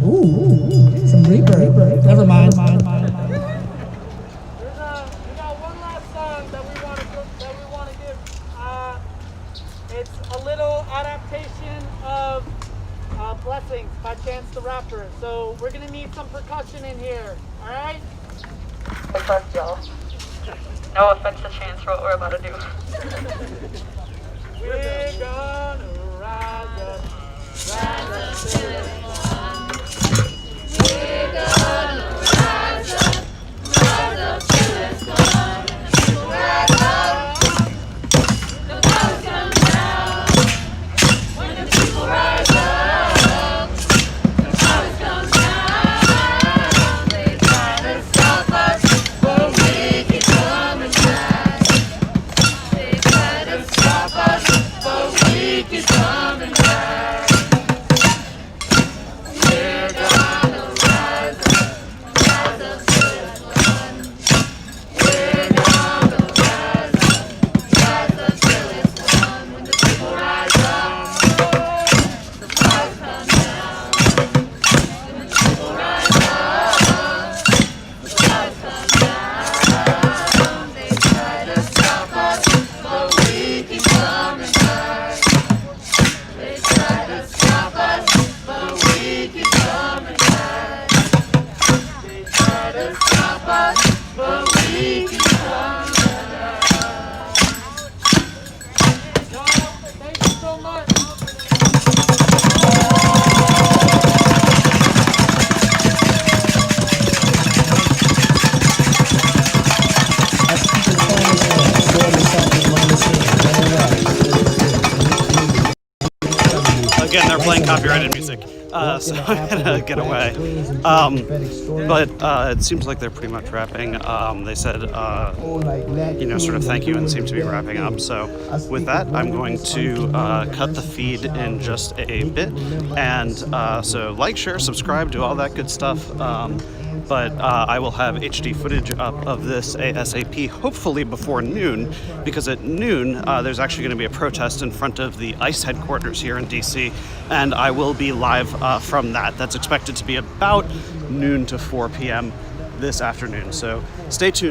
Ooh, some reverb. Never mind. We got one last song that we want to give. It's a little adaptation of Blessings by Chance the Rapper. So we're gonna need some percussion in here. All right? Fuck y'all. No offense to Chance for what we're about to do. We're gonna rise up till it's fun. We're gonna rise up till it's gone. Rise up, the clouds come down. When the people rise up, the clouds come down. They try to stop us, but we keep coming back. They try to stop us, but we keep coming back. playing copyrighted music, so I'm gonna get away. But it seems like they're pretty much wrapping. They said, sort of thank you and seem to be wrapping up. So with that, I'm going to cut the feed in just a bit. And so like, share, subscribe, do all that good stuff. But I will have HD footage up of this ASAP, hopefully before noon, because at noon there's actually going to be a protest in front of the ICE headquarters here in DC, and I will be live from that. That's expected to be about noon to 4 p.m. this afternoon, so stay tuned.